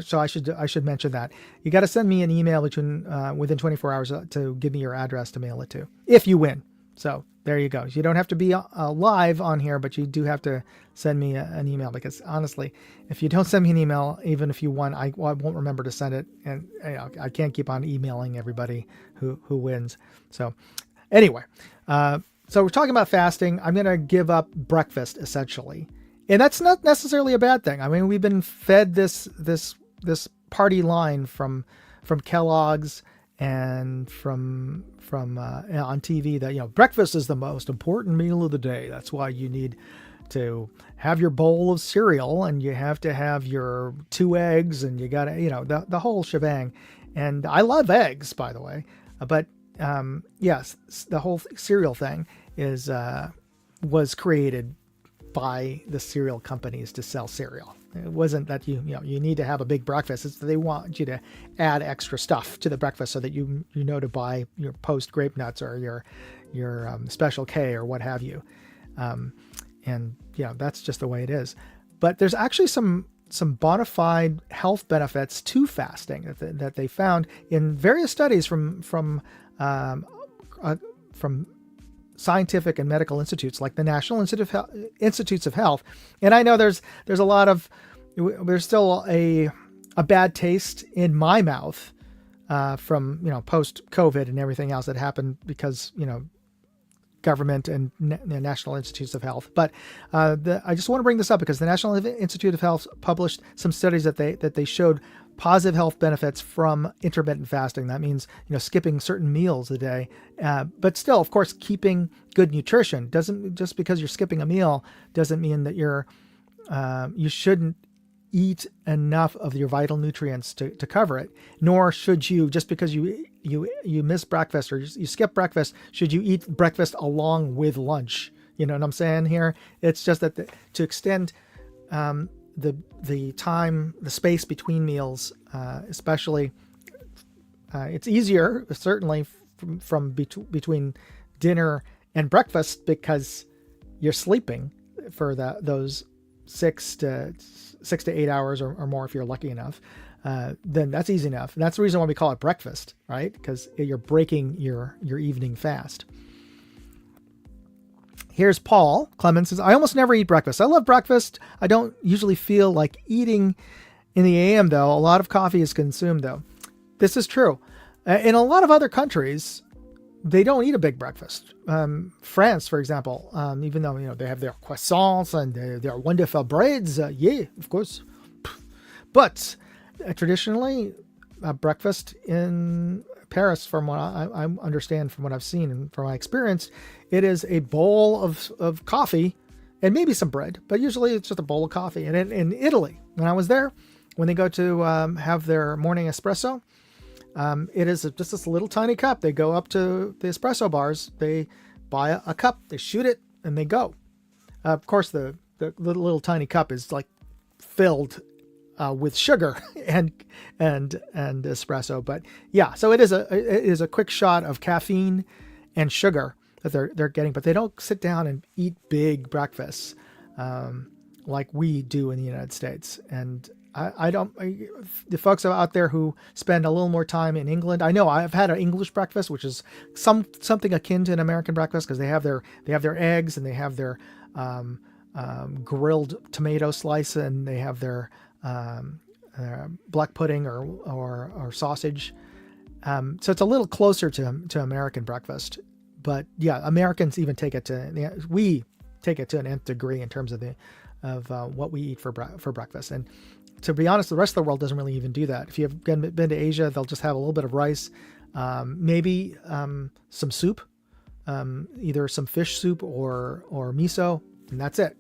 So I should mention that you got to send me an email within 24 hours to give me your address to mail it to if you win. So there you go. You don't have to be live on here, but you do have to send me an email, because honestly, if you don't send me an email, even if you won, I won't remember to send it, and I can't keep on emailing everybody who wins. So anyway, so we're talking about fasting. I'm going to give up breakfast essentially. And that's not necessarily a bad thing. I mean, we've been fed this party line from Kellogg's and from on TV that breakfast is the most important meal of the day. That's why you need to have your bowl of cereal, and you have to have your 2 eggs, and you got to the whole shebang. And I love eggs, by the way, but yes, the whole cereal thing was created by the cereal companies to sell cereal. It wasn't that you need to have a big breakfast. It's that they want you to add extra stuff to the breakfast so that you to buy your Post grape nuts or your Special K or what have you. And that's just the way it is. But there's actually some bona fide health benefits to fasting that they found in various studies from scientific and medical institutes like the National Institutes of Health. And I know there's still a bad taste in my mouth from post COVID and everything else that happened because government and National Institutes of Health. But I just want to bring this up because the National Institute of Health published some studies that they showed positive health benefits from intermittent fasting. That means, skipping certain meals a day, but still, of course, keeping good nutrition. Doesn't just because you're skipping a meal doesn't mean that you shouldn't eat enough of your vital nutrients to cover it. Nor should you, just because you miss breakfast or you skip breakfast, should you eat breakfast along with lunch. You know what I'm saying here? It's just that to extend the time, the space between meals, especially, it's easier certainly from between dinner and breakfast because you're sleeping for those 6 to 8 hours or more if you're lucky enough. Then that's easy enough. And that's the reason why we call it breakfast, right? Because you're breaking your evening fast. Here's Paul Clemens says, I almost never eat breakfast. I love breakfast. I don't usually feel like eating in the AM though. A lot of coffee is consumed though. This is true. In a lot of other countries, they don't eat a big breakfast. France, for example, even though, they have their croissants and their wonderful breads. Yeah, of course. But traditionally, breakfast in Paris, from what I understand, from what I've seen and from my experience, it is a bowl of coffee and maybe some bread, but usually it's just a bowl of coffee. And in Italy, when I was there, when they go to have their morning espresso, it is just this little tiny cup. They go up to the espresso bars, they buy a cup, they shoot it, and they go. Of course, the little tiny cup is like filled with sugar and espresso, but yeah, so it is a quick shot of caffeine and sugar that they're getting, but they don't sit down and eat big breakfasts like we do in the United States. And the folks out there who spend a little more time in England, I know I've had an English breakfast, which is something akin to an American breakfast because they have their eggs and they have their grilled tomato slice and they have their black pudding or sausage. So it's a little closer to American breakfast, but yeah, Americans even we take it to an nth degree in terms of what we eat for breakfast. And to be honest, the rest of the world doesn't really even do that. If you've been to Asia, they'll just have a little bit of rice, maybe some soup, either some fish soup or miso, and that's it.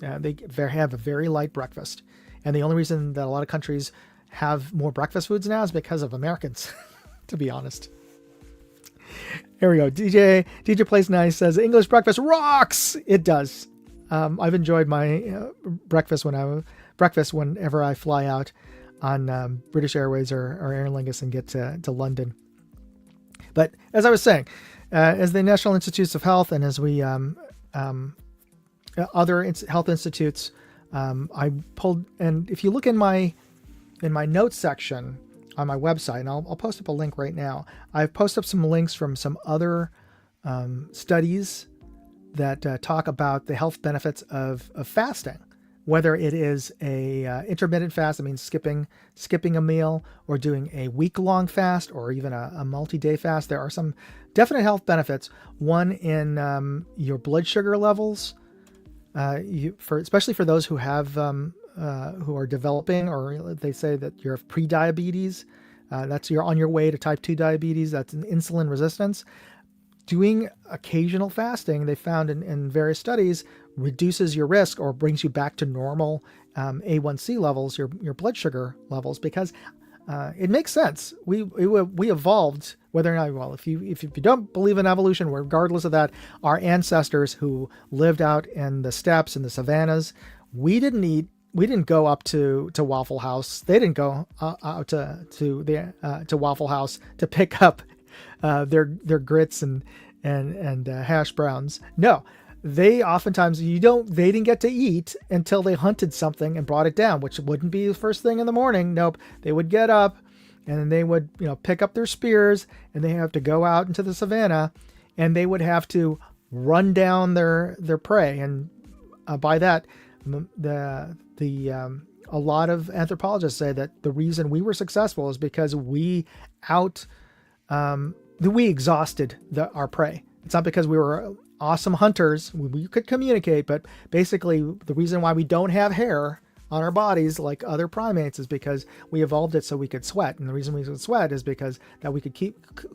They have a very light breakfast. And the only reason that a lot of countries have more breakfast foods now is because of Americans, to be honest. Here we go. DJ Plays Nice says, English breakfast rocks. It does. I've enjoyed my breakfast whenever I fly out on British Airways or Aer Lingus and get to London. But as I was saying, as the National Institutes of Health and as we other health institutes, I pulled, and if you look in my notes section on my website, and I'll post up a link right now. I've posted up some links from some other studies that talk about the health benefits of fasting, whether it is a intermittent fast, that means skipping a meal, or doing a week-long fast, or even a multi-day fast. There are some definite health benefits. One in your blood sugar levels, especially for those who have who are developing, or they say that you're pre-diabetes. You're on your way to type 2 diabetes. That's an insulin resistance. Doing occasional fasting, they found in various studies, reduces your risk or brings you back to normal A1C levels, your blood sugar levels, because it makes sense. We evolved, whether or not, well, if you don't believe in evolution, regardless of that, our ancestors who lived out in the steppes and the savannas, we didn't go up to Waffle House. They didn't go out to Waffle House to pick up their grits and hash browns. No, they oftentimes they didn't get to eat until they hunted something and brought it down, which wouldn't be the first thing in the morning. Nope, they would get up and then they would pick up their spears and they have to go out into the savannah and they would have to run down their prey. And by that, a lot of anthropologists say that the reason we were successful is because we exhausted our prey. It's not because we were awesome hunters. We could communicate, but basically the reason why we don't have hair on our bodies like other primates is because we evolved it so we could sweat. And the reason we could sweat is because that we could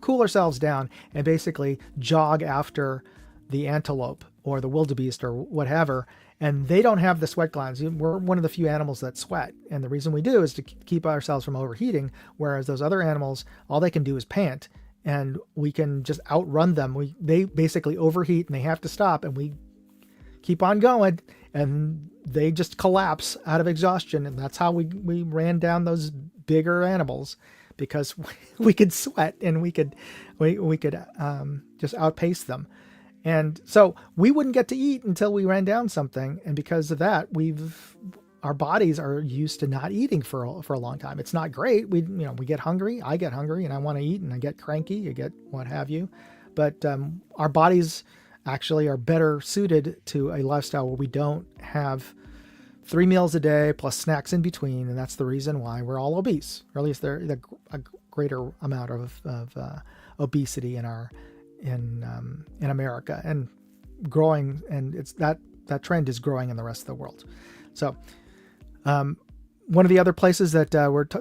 cool ourselves down and basically jog after the antelope or the wildebeest or whatever. And they don't have the sweat glands. We're one of the few animals that sweat. And the reason we do is to keep ourselves from overheating, whereas those other animals, all they can do is pant. And we can just outrun them. They basically overheat and they have to stop, and we keep on going, and they just collapse out of exhaustion. And that's how we ran down those bigger animals, because we could sweat and we could just outpace them. And so we wouldn't get to eat until we ran down something. And because of that, our bodies are used to not eating for a long time. It's not great. We get hungry. I get hungry and I want to eat, and I get cranky. You get what have you. But our bodies actually are better suited to a lifestyle where we don't have 3 meals a day plus snacks in between. And that's the reason why we're all obese, or at least there's a greater amount of obesity in America, and growing. And it's that trend is growing in the rest of the world. So one of the other places that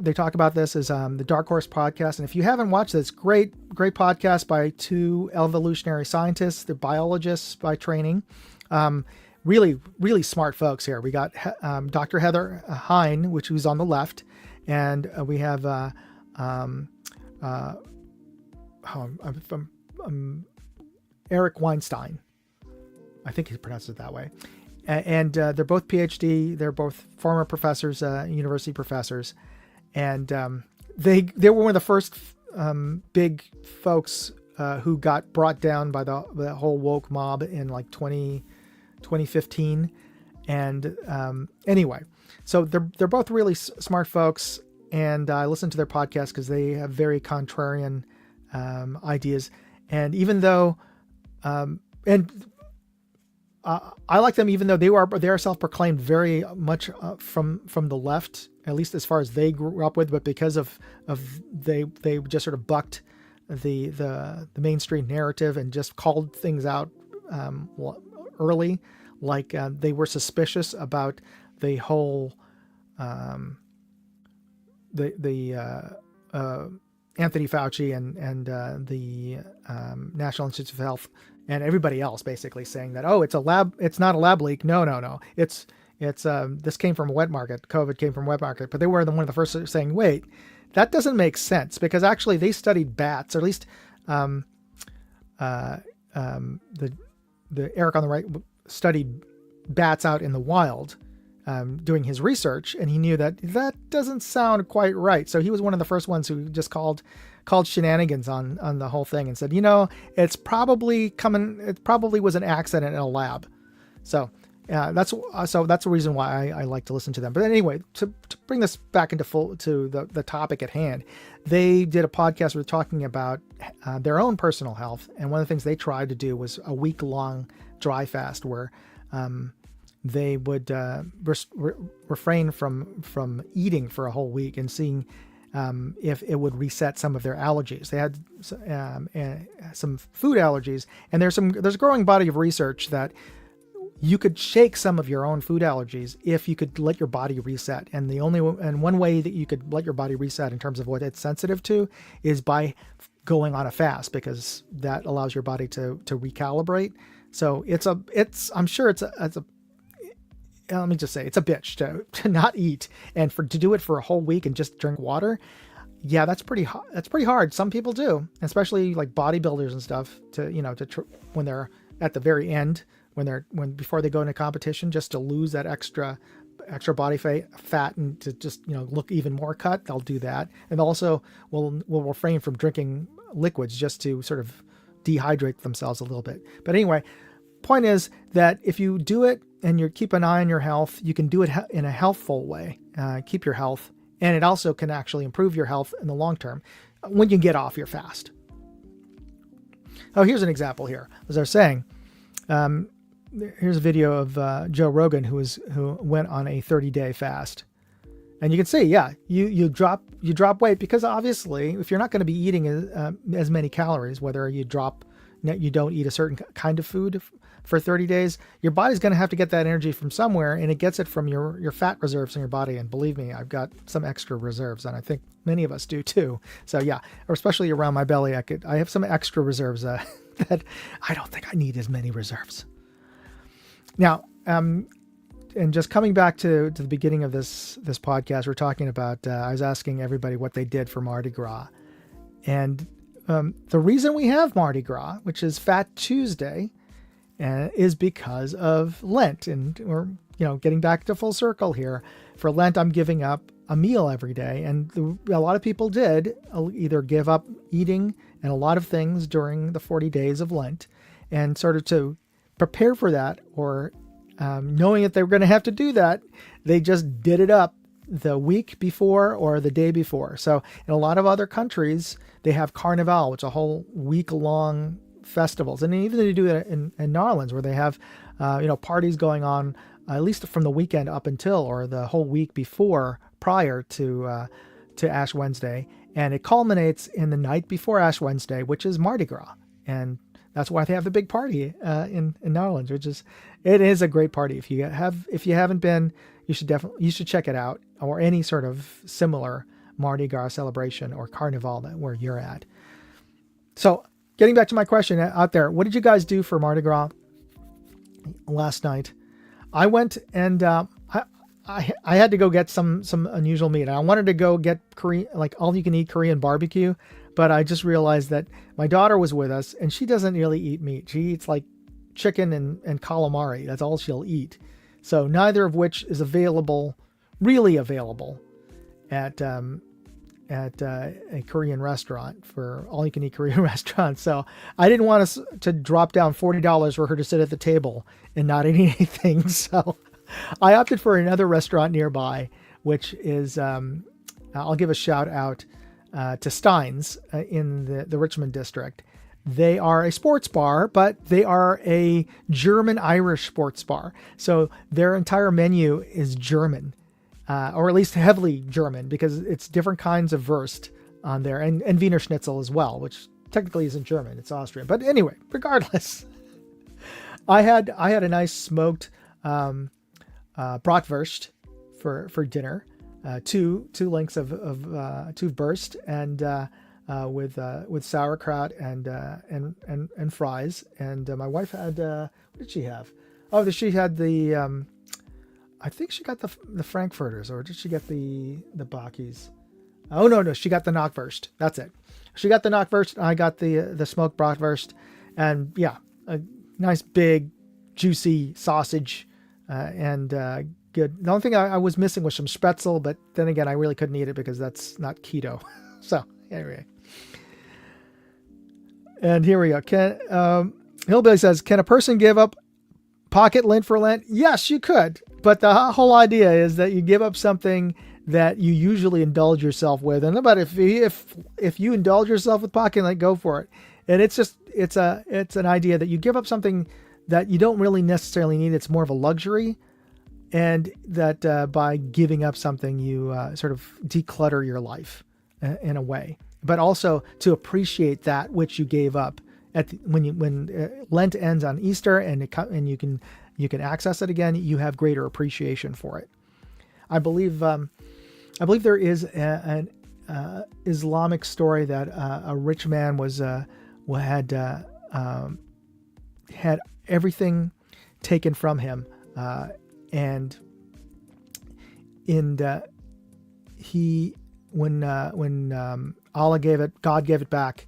they talk about this is the Dark Horse podcast. And if you haven't watched this, great podcast by 2 evolutionary scientists. They're biologists by training. Really, really smart folks here. We got Dr. Heather Hine, who's on the left, and we have Eric Weinstein. I think he pronounced it that way. And they're both PhD. They're both former professors, university professors, and they were one of the first big folks who got brought down by the whole woke mob in like 2015. And anyway, so they're both really smart folks, and I listen to their podcast because they have very contrarian ideas. And even though I like them, even though they are self-proclaimed very much from the left, at least as far as they grew up with, but because of they just sort of bucked the mainstream narrative and just called things out early, like they were suspicious about the whole Anthony Fauci and the National Institutes of Health and everybody else basically saying that, oh, it's not a lab leak. No. It's It's this came from a wet market. COVID came from a wet market, but they were one of the first saying, wait, that doesn't make sense, because actually they studied bats, or at least the Eric on the right studied bats out in the wild, doing his research, and he knew that doesn't sound quite right. So he was one of the first ones who just called shenanigans on the whole thing and said, it's probably coming. It probably was an accident in a lab. So that's the reason why I like to listen to them. But anyway, to bring this back into the topic at hand, they did a podcast where talking about their own personal health, and one of the things they tried to do was a week-long dry fast where they would refrain from eating for a whole week and seeing if it would reset some of their allergies. They had some food allergies, and there's a growing body of research that you could shake some of your own food allergies if you could let your body reset. And one way that you could let your body reset in terms of what it's sensitive to is by going on a fast, because that allows your body to recalibrate. So I'm sure it's a let me just say, it's a bitch to not eat and to do it for a whole week and just drink water. Yeah, that's pretty hard. Some people do, especially like bodybuilders and stuff, when they're at the very end, before they go into competition, just to lose that extra body fat and to just look even more cut. They'll do that, and also will refrain from drinking liquids just to sort of dehydrate themselves a little bit. But anyway, point is that if you do it and you keep an eye on your health, you can do it in a healthful way, keep your health, and it also can actually improve your health in the long term when you get off your fast. Oh, here's an example here. As I was saying, here's a video of Joe Rogan who went on a 30-day fast, and you can see, you drop weight, because obviously if you're not going to be eating as many calories, whether you don't eat a certain kind of food for 30 days, your body's going to have to get that energy from somewhere, and it gets it from your fat reserves in your body. And believe me, I've got some extra reserves, and I think many of us do too. So yeah, or especially around my belly, I have some extra reserves that I don't think I need as many reserves. Now, and just coming back to the beginning of this podcast, we're talking about, I was asking everybody what they did for Mardi Gras. And the reason we have Mardi Gras, which is Fat Tuesday, is because of Lent. And we're, getting back to full circle here. For Lent, I'm giving up a meal every day. And a lot of people did either give up eating and a lot of things during the 40 days of Lent, and sort of to prepare for that, or knowing that they were going to have to do that, they just did it up the week before or the day before. So in a lot of other countries, they have Carnival, which is a whole week-long festivals. And even they do that in New Orleans, where they have parties going on at least from the weekend up until, or the whole week before, prior to Ash Wednesday. And it culminates in the night before Ash Wednesday, which is Mardi Gras. And that's why they have the big party in New Orleans, it is a great party. If you haven't been, you should check it out, or any sort of similar Mardi Gras celebration or Carnival where you're at. So getting back to my question out there, what did you guys do for Mardi Gras last night? I went and I had to go get some unusual meat. I wanted to go get Korean, like all you can eat Korean barbecue, but I just realized that my daughter was with us and she doesn't really eat meat. She eats like chicken and calamari. That's all she'll eat. So neither of which is really available at a Korean restaurant, for all you can eat Korean restaurant. So I didn't want us to drop down $40 for her to sit at the table and not eat anything. So I opted for another restaurant nearby, which is, I'll give a shout out to Stein's in the Richmond district. They are a sports bar, but they are a German-Irish sports bar. So their entire menu is German, or at least heavily German, because it's different kinds of Wurst on there, and Wiener Schnitzel as well, which technically isn't German, it's Austrian. But anyway, regardless, I had a nice smoked bratwurst for dinner, two lengths of two Wurst, and with sauerkraut and fries. And my wife had what did she have? Oh, she had the I think she got the Frankfurters, or did she get the Bakis? Oh no, she got the Knockwurst. That's it. She got the Knockwurst. I got the smoked bratwurst, and yeah, a nice big juicy sausage, and good. The only thing I was missing was some spetzel, but then again, I really couldn't eat it because that's not keto. So anyway, and here we go. Hillbilly says, "Can a person give up pocket lint for Lent?" Yes, you could, but the whole idea is that you give up something that you usually indulge yourself with, and but if you indulge yourself with pocket lint, go for it. And it's an idea that you give up something that you don't really necessarily need. It's more of a luxury, and that by giving up something, you sort of declutter your life in a way, but also to appreciate that which you gave up when Lent ends on Easter, and you can access it again. You have greater appreciation for it. I believe there is an Islamic story that a rich man had everything taken from him, and when God gave it back,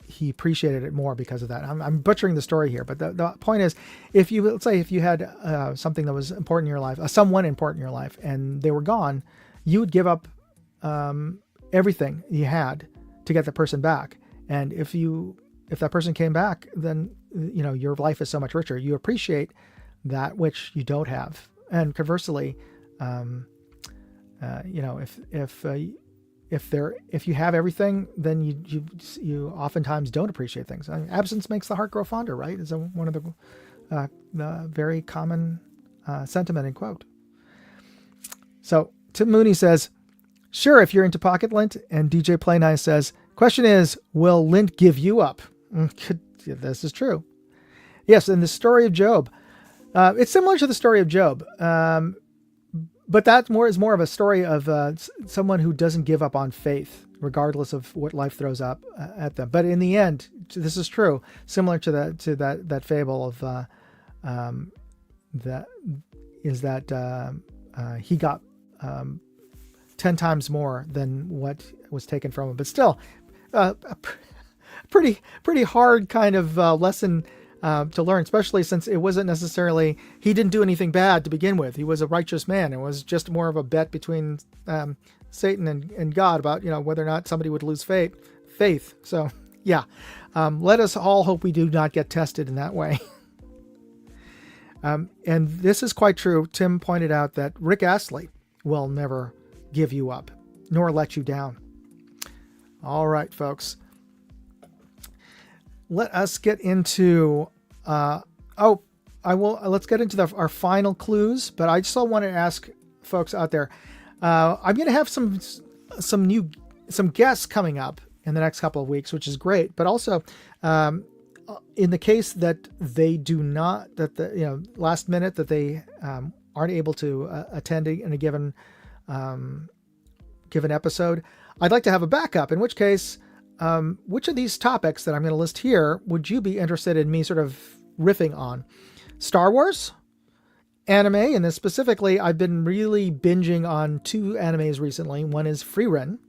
he appreciated it more because of that. I'm butchering the story here, but the point is, let's say if you had something that was important in your life, someone important in your life, and they were gone, you would give up everything you had to get the person back. And if that person came back, then your life is so much richer. You appreciate that which you don't have. And conversely, if you have everything, then you oftentimes don't appreciate things. I mean, absence makes the heart grow fonder, right? Is one of the very common sentiment and quote. So Tim Mooney says, "Sure, if you're into pocket lint." And DJ Play Nice says, "Question is, will lint give you up?" This is true. Yes, in the story of Job, it's similar to the story of Job. But that is more of a story of someone who doesn't give up on faith, regardless of what life throws up at them. But in the end, this is true, similar to that fable of he got 10 times more than what was taken from him. But still, a pretty hard kind of lesson to learn, especially since it wasn't necessarily, he didn't do anything bad to begin with. He was a righteous man. It was just more of a bet between Satan and God about, whether or not somebody would lose faith. So yeah, let us all hope we do not get tested in that way. And this is quite true. Tim pointed out that Rick Astley will never give you up, nor let you down. All right, folks. Let us get into let's get into our final clues, but I just want to ask folks out there, I'm going to have some guests coming up in the next couple of weeks, which is great, but also in the case that they do not, last minute that they aren't able to attend in a given episode, I'd like to have a backup, in which case, which of these topics that I'm going to list here would you be interested in me sort of riffing on? Star Wars, anime, and then specifically, I've been really binging on two animes recently. One is Frieren,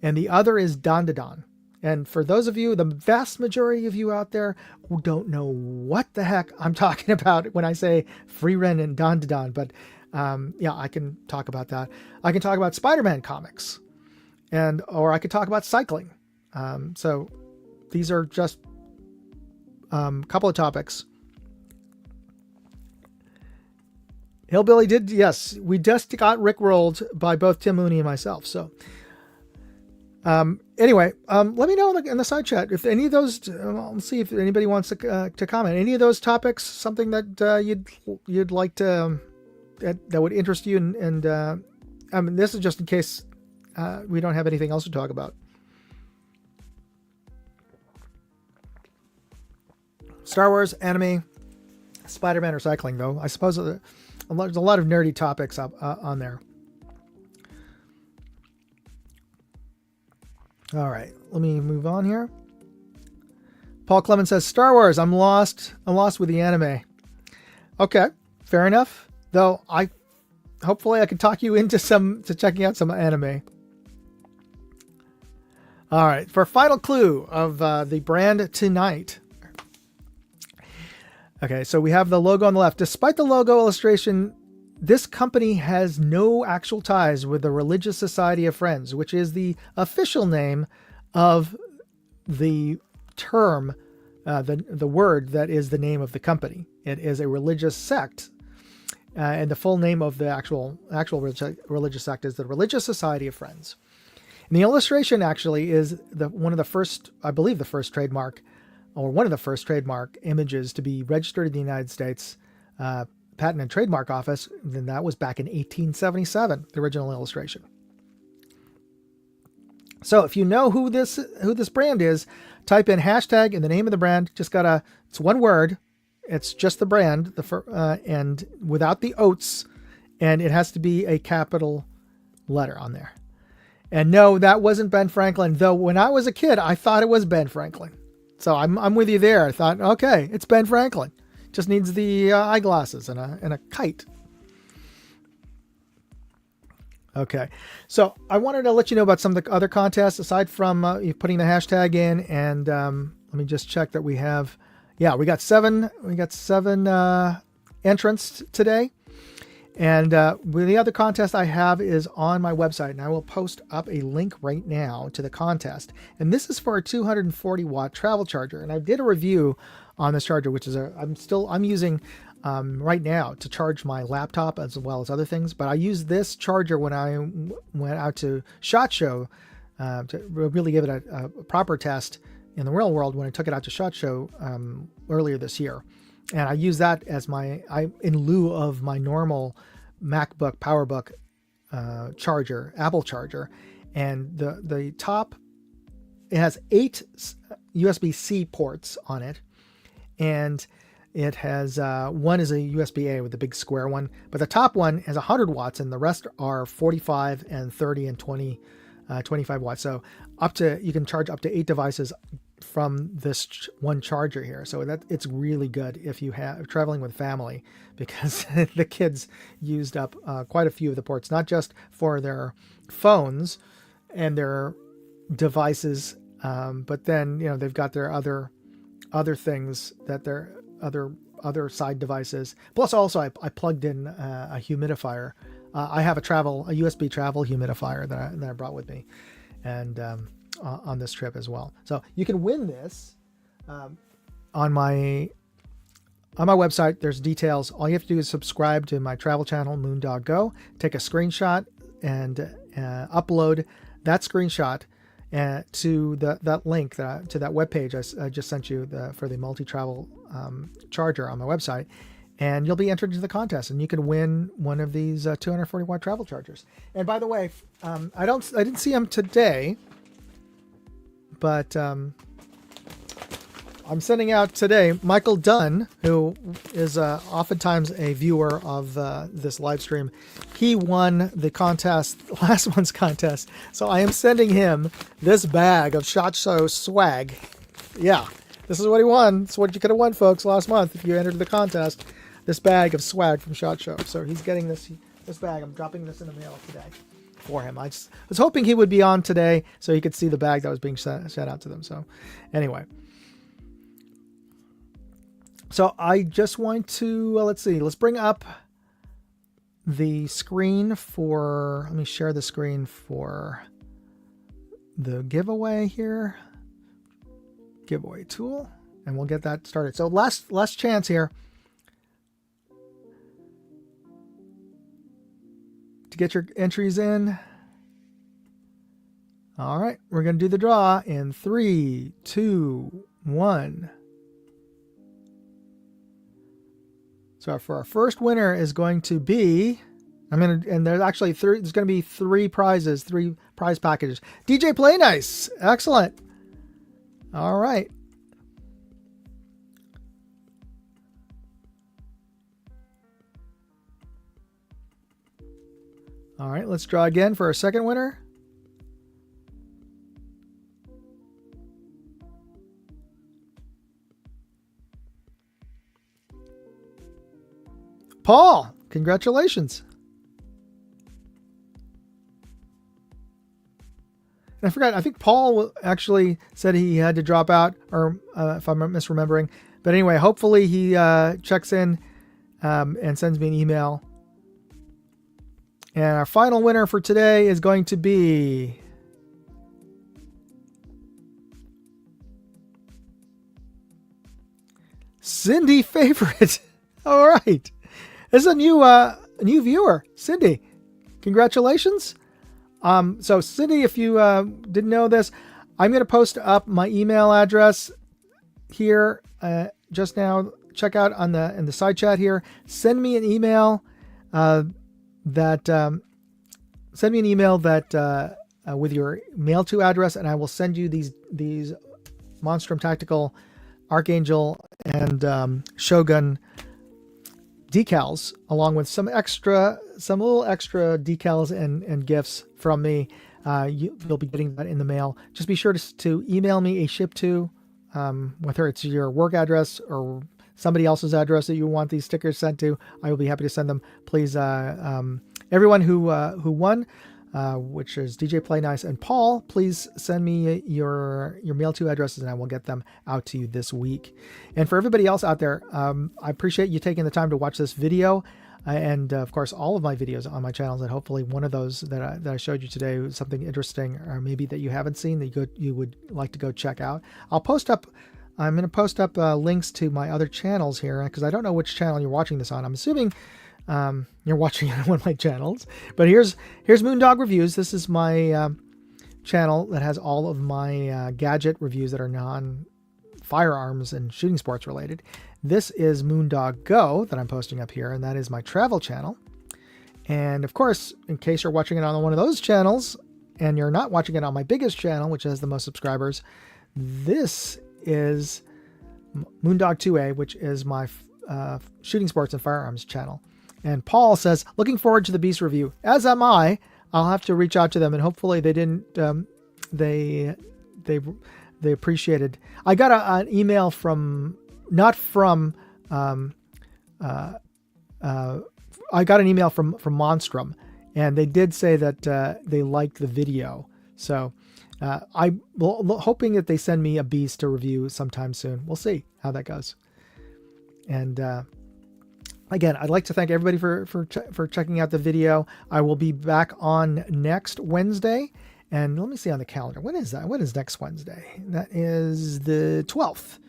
and the other is Dandadan. And for those of you, the vast majority of you out there who don't know what the heck I'm talking about when I say Frieren and Dandadan, but I can talk about that. I can talk about Spider-Man comics, or I could talk about cycling. So these are just a couple of topics. Hillbilly did, yes, we just got rickrolled by both Tim Mooney and myself. So anyway, let me know in the side chat if any of those, let's see if anybody wants to comment. Any of those topics, something that you'd like to, that would interest you. And I mean, this is just in case we don't have anything else to talk about. Star Wars, anime, Spider-Man, or cycling, though. I suppose there's a lot of nerdy topics on there. All right, let me move on here. Paul Clemens says, Star Wars, I'm lost with the anime. Okay, fair enough. Though hopefully I can talk you into checking out some anime. All right, for a final clue of the brand tonight. Okay, so we have the logo on the left. Despite the logo illustration, this company has no actual ties with the Religious Society of Friends, which is the official name of the term, the word that is the name of the company. It is a religious sect, and the full name of the actual religious sect is the Religious Society of Friends. And the illustration actually is one of the first, I believe, the first trademark, or one of the first trademark images to be registered in the United States Patent and Trademark Office. Then that was back in 1877, the original illustration. So if you know who this brand is, type in hashtag and the name of the brand. It's one word. It's just the brand, and without the oats, and it has to be a capital letter on there. And no, that wasn't Ben Franklin. Though when I was a kid, I thought it was Ben Franklin. So I'm with you there. I thought, okay, it's Ben Franklin. Just needs the eyeglasses and a kite. Okay, so I wanted to let you know about some of the other contests aside from putting the hashtag in. And let me just check that we have. Yeah, we got seven entrants today. And the other contest I have is on my website, and I will post up a link right now to the contest. And this is for a 240 watt travel charger. And I did a review on this charger, which is I'm using right now to charge my laptop as well as other things. But I used this charger when I went out to SHOT Show to really give it a proper test in the real world when I took it out to SHOT Show earlier this year. And I use that as in lieu of my normal MacBook PowerBook charger, Apple charger. And the top, it has 8 USB-C ports on it. And it has, one is a USB-A with the big square one. But the top one has 100 watts and the rest are 45 and 30 and 20, 25 watts. So you can charge up to 8 devices from this one charger here. So it's really good if you have traveling with family, because the kids used up quite a few of the ports, not just for their phones and their devices, but then they've got their other things that they're other side devices. Plus, also I plugged in a humidifier. I have a USB travel humidifier that I brought with me, and on this trip as well. So you can win this on my website. There's details. All you have to do is subscribe to my travel channel, Moondog Go. Take a screenshot and upload that screenshot to that link to that webpage I just sent you for the multi-travel charger on my website, and you'll be entered into the contest, and you can win one of these 240 watt travel chargers. And by the way, I didn't see them today, but I'm sending out today Michael Dunn, who is oftentimes a viewer of this live stream. He won the contest, last month's contest. So I am sending him this bag of SHOT Show swag. Yeah, this is what he won. It's what you could have won, folks, last month if you entered the contest. This bag of swag from SHOT Show. So he's getting this bag. I'm dropping this in the mail today for him. I was hoping he would be on today so he could see the bag that was being sent out to them. So anyway. So I just want to, let's bring up the screen let me share the screen for the giveaway here. Giveaway tool, and we'll get that started. So last chance here to get your entries in. All right, we're going to do the draw in 3, 2, 1. So for our first winner is going to be, and there's actually there's going to be 3 prizes, 3 prize packages. DJ Play Nice, excellent. All right. All right, let's draw again for our second winner. Paul, Congratulations. And I forgot, I think Paul actually said he had to drop out, or if I'm misremembering. But anyway, hopefully he checks in and sends me an email. And our final winner for today is going to be Cindy Favorite. All right. This is a new viewer. Cindy, congratulations. So Cindy, if you didn't know this, I'm going to post up my email address here just now. Check out in the side chat here. Send me an email that with your mail to address, and I will send you these Monstrum Tactical Archangel and Shogun decals, along with some little extra decals and gifts from me. You'll be getting that in the mail. Just be sure to email me a ship to, whether it's your work address or somebody else's address that you want these stickers sent to. I will be happy to send them. Please, everyone who won, which is DJ Play Nice and Paul, please send me your mail to addresses and I will get them out to you this week. And for everybody else out there, I appreciate you taking the time to watch this video. And of course, all of my videos on my channels, and hopefully one of those that I showed you today was something interesting, or maybe that you haven't seen that you would like to go check out. I'm going to post up links to my other channels here, because I don't know which channel you're watching this on. I'm assuming you're watching it on one of my channels. But here's Moondog Reviews. This is my channel that has all of my gadget reviews that are non-firearms and shooting sports related. This is Moondog Go that I'm posting up here, and that is my travel channel. And of course, in case you're watching it on one of those channels and you're not watching it on my biggest channel, which has the most subscribers, this is Moondog 2A, which is my shooting sports and firearms channel. And Paul says, looking forward to the Beast review. As am I. I'll have to reach out to them, and hopefully they didn't. They appreciated. I got an email from. Not from, I got an email from Monstrum, and they did say that they liked the video. So I'm hoping that they send me a Beast to review sometime soon. We'll see how that goes. And again, I'd like to thank everybody for checking out the video. I will be back on next Wednesday. And let me see on the calendar. When is that? When is next Wednesday? That is the 12th.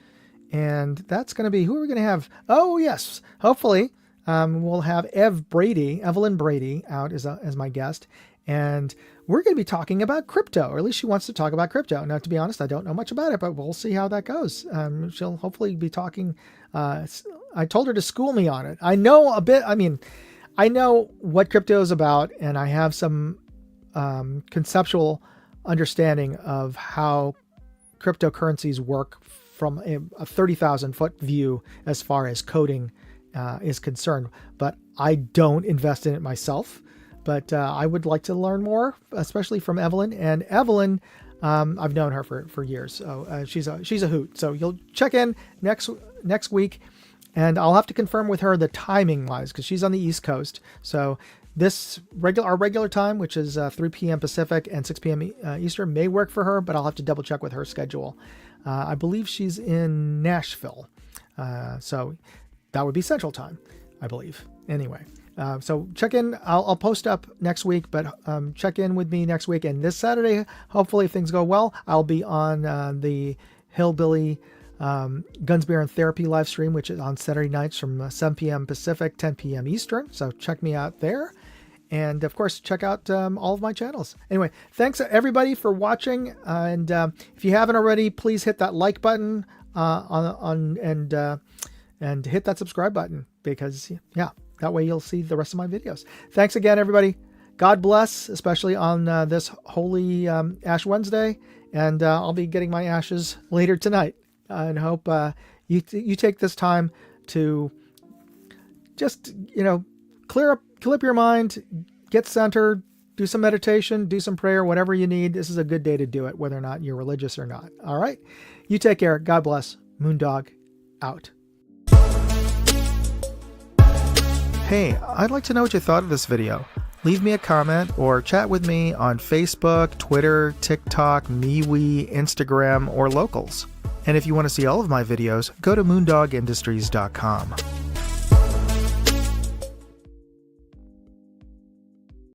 And that's going to be, who are we going to have? Oh, yes. Hopefully, we'll have Evelyn Brady out as my guest. And we're going to be talking about crypto, or at least she wants to talk about crypto. Now, to be honest, I don't know much about it, but we'll see how that goes. She'll hopefully be talking. I told her to school me on it. I know a bit. I mean, I know what crypto is about, and I have some conceptual understanding of how cryptocurrencies work from a 30,000 foot view as far as coding is concerned. But I don't invest in it myself. But I would like to learn more, especially from Evelyn. And Evelyn, I've known her for years. So she's a hoot. So you'll check in next week, and I'll have to confirm with her the timing wise, because she's on the East Coast. So our regular time, which is 3 p.m. Pacific and 6 p.m. Eastern, may work for her, but I'll have to double check with her schedule. I believe she's in Nashville. So that would be Central Time, I believe. Anyway, so check in. I'll post up next week, but check in with me next week. And this Saturday, hopefully, if things go well, I'll be on the Hillbilly Guns, Beer, and Therapy live stream, which is on Saturday nights from 7 p.m. Pacific, 10 p.m. Eastern. So check me out there. And of course, check out all of my channels. Anyway, thanks everybody for watching. And if you haven't already, please hit that like button and hit that subscribe button, because that way you'll see the rest of my videos. Thanks again, everybody. God bless, especially on this holy Ash Wednesday. And I'll be getting my ashes later tonight. And hope you take this time to just clear up your mind, get centered, do some meditation, do some prayer, whatever you need. This is a good day to do it, whether or not you're religious or not. All right. You take care. God bless. Moondog out. Hey, I'd like to know what you thought of this video. Leave me a comment or chat with me on Facebook, Twitter, TikTok, MeWe, Instagram, or Locals. And if you want to see all of my videos, go to moondogindustries.com.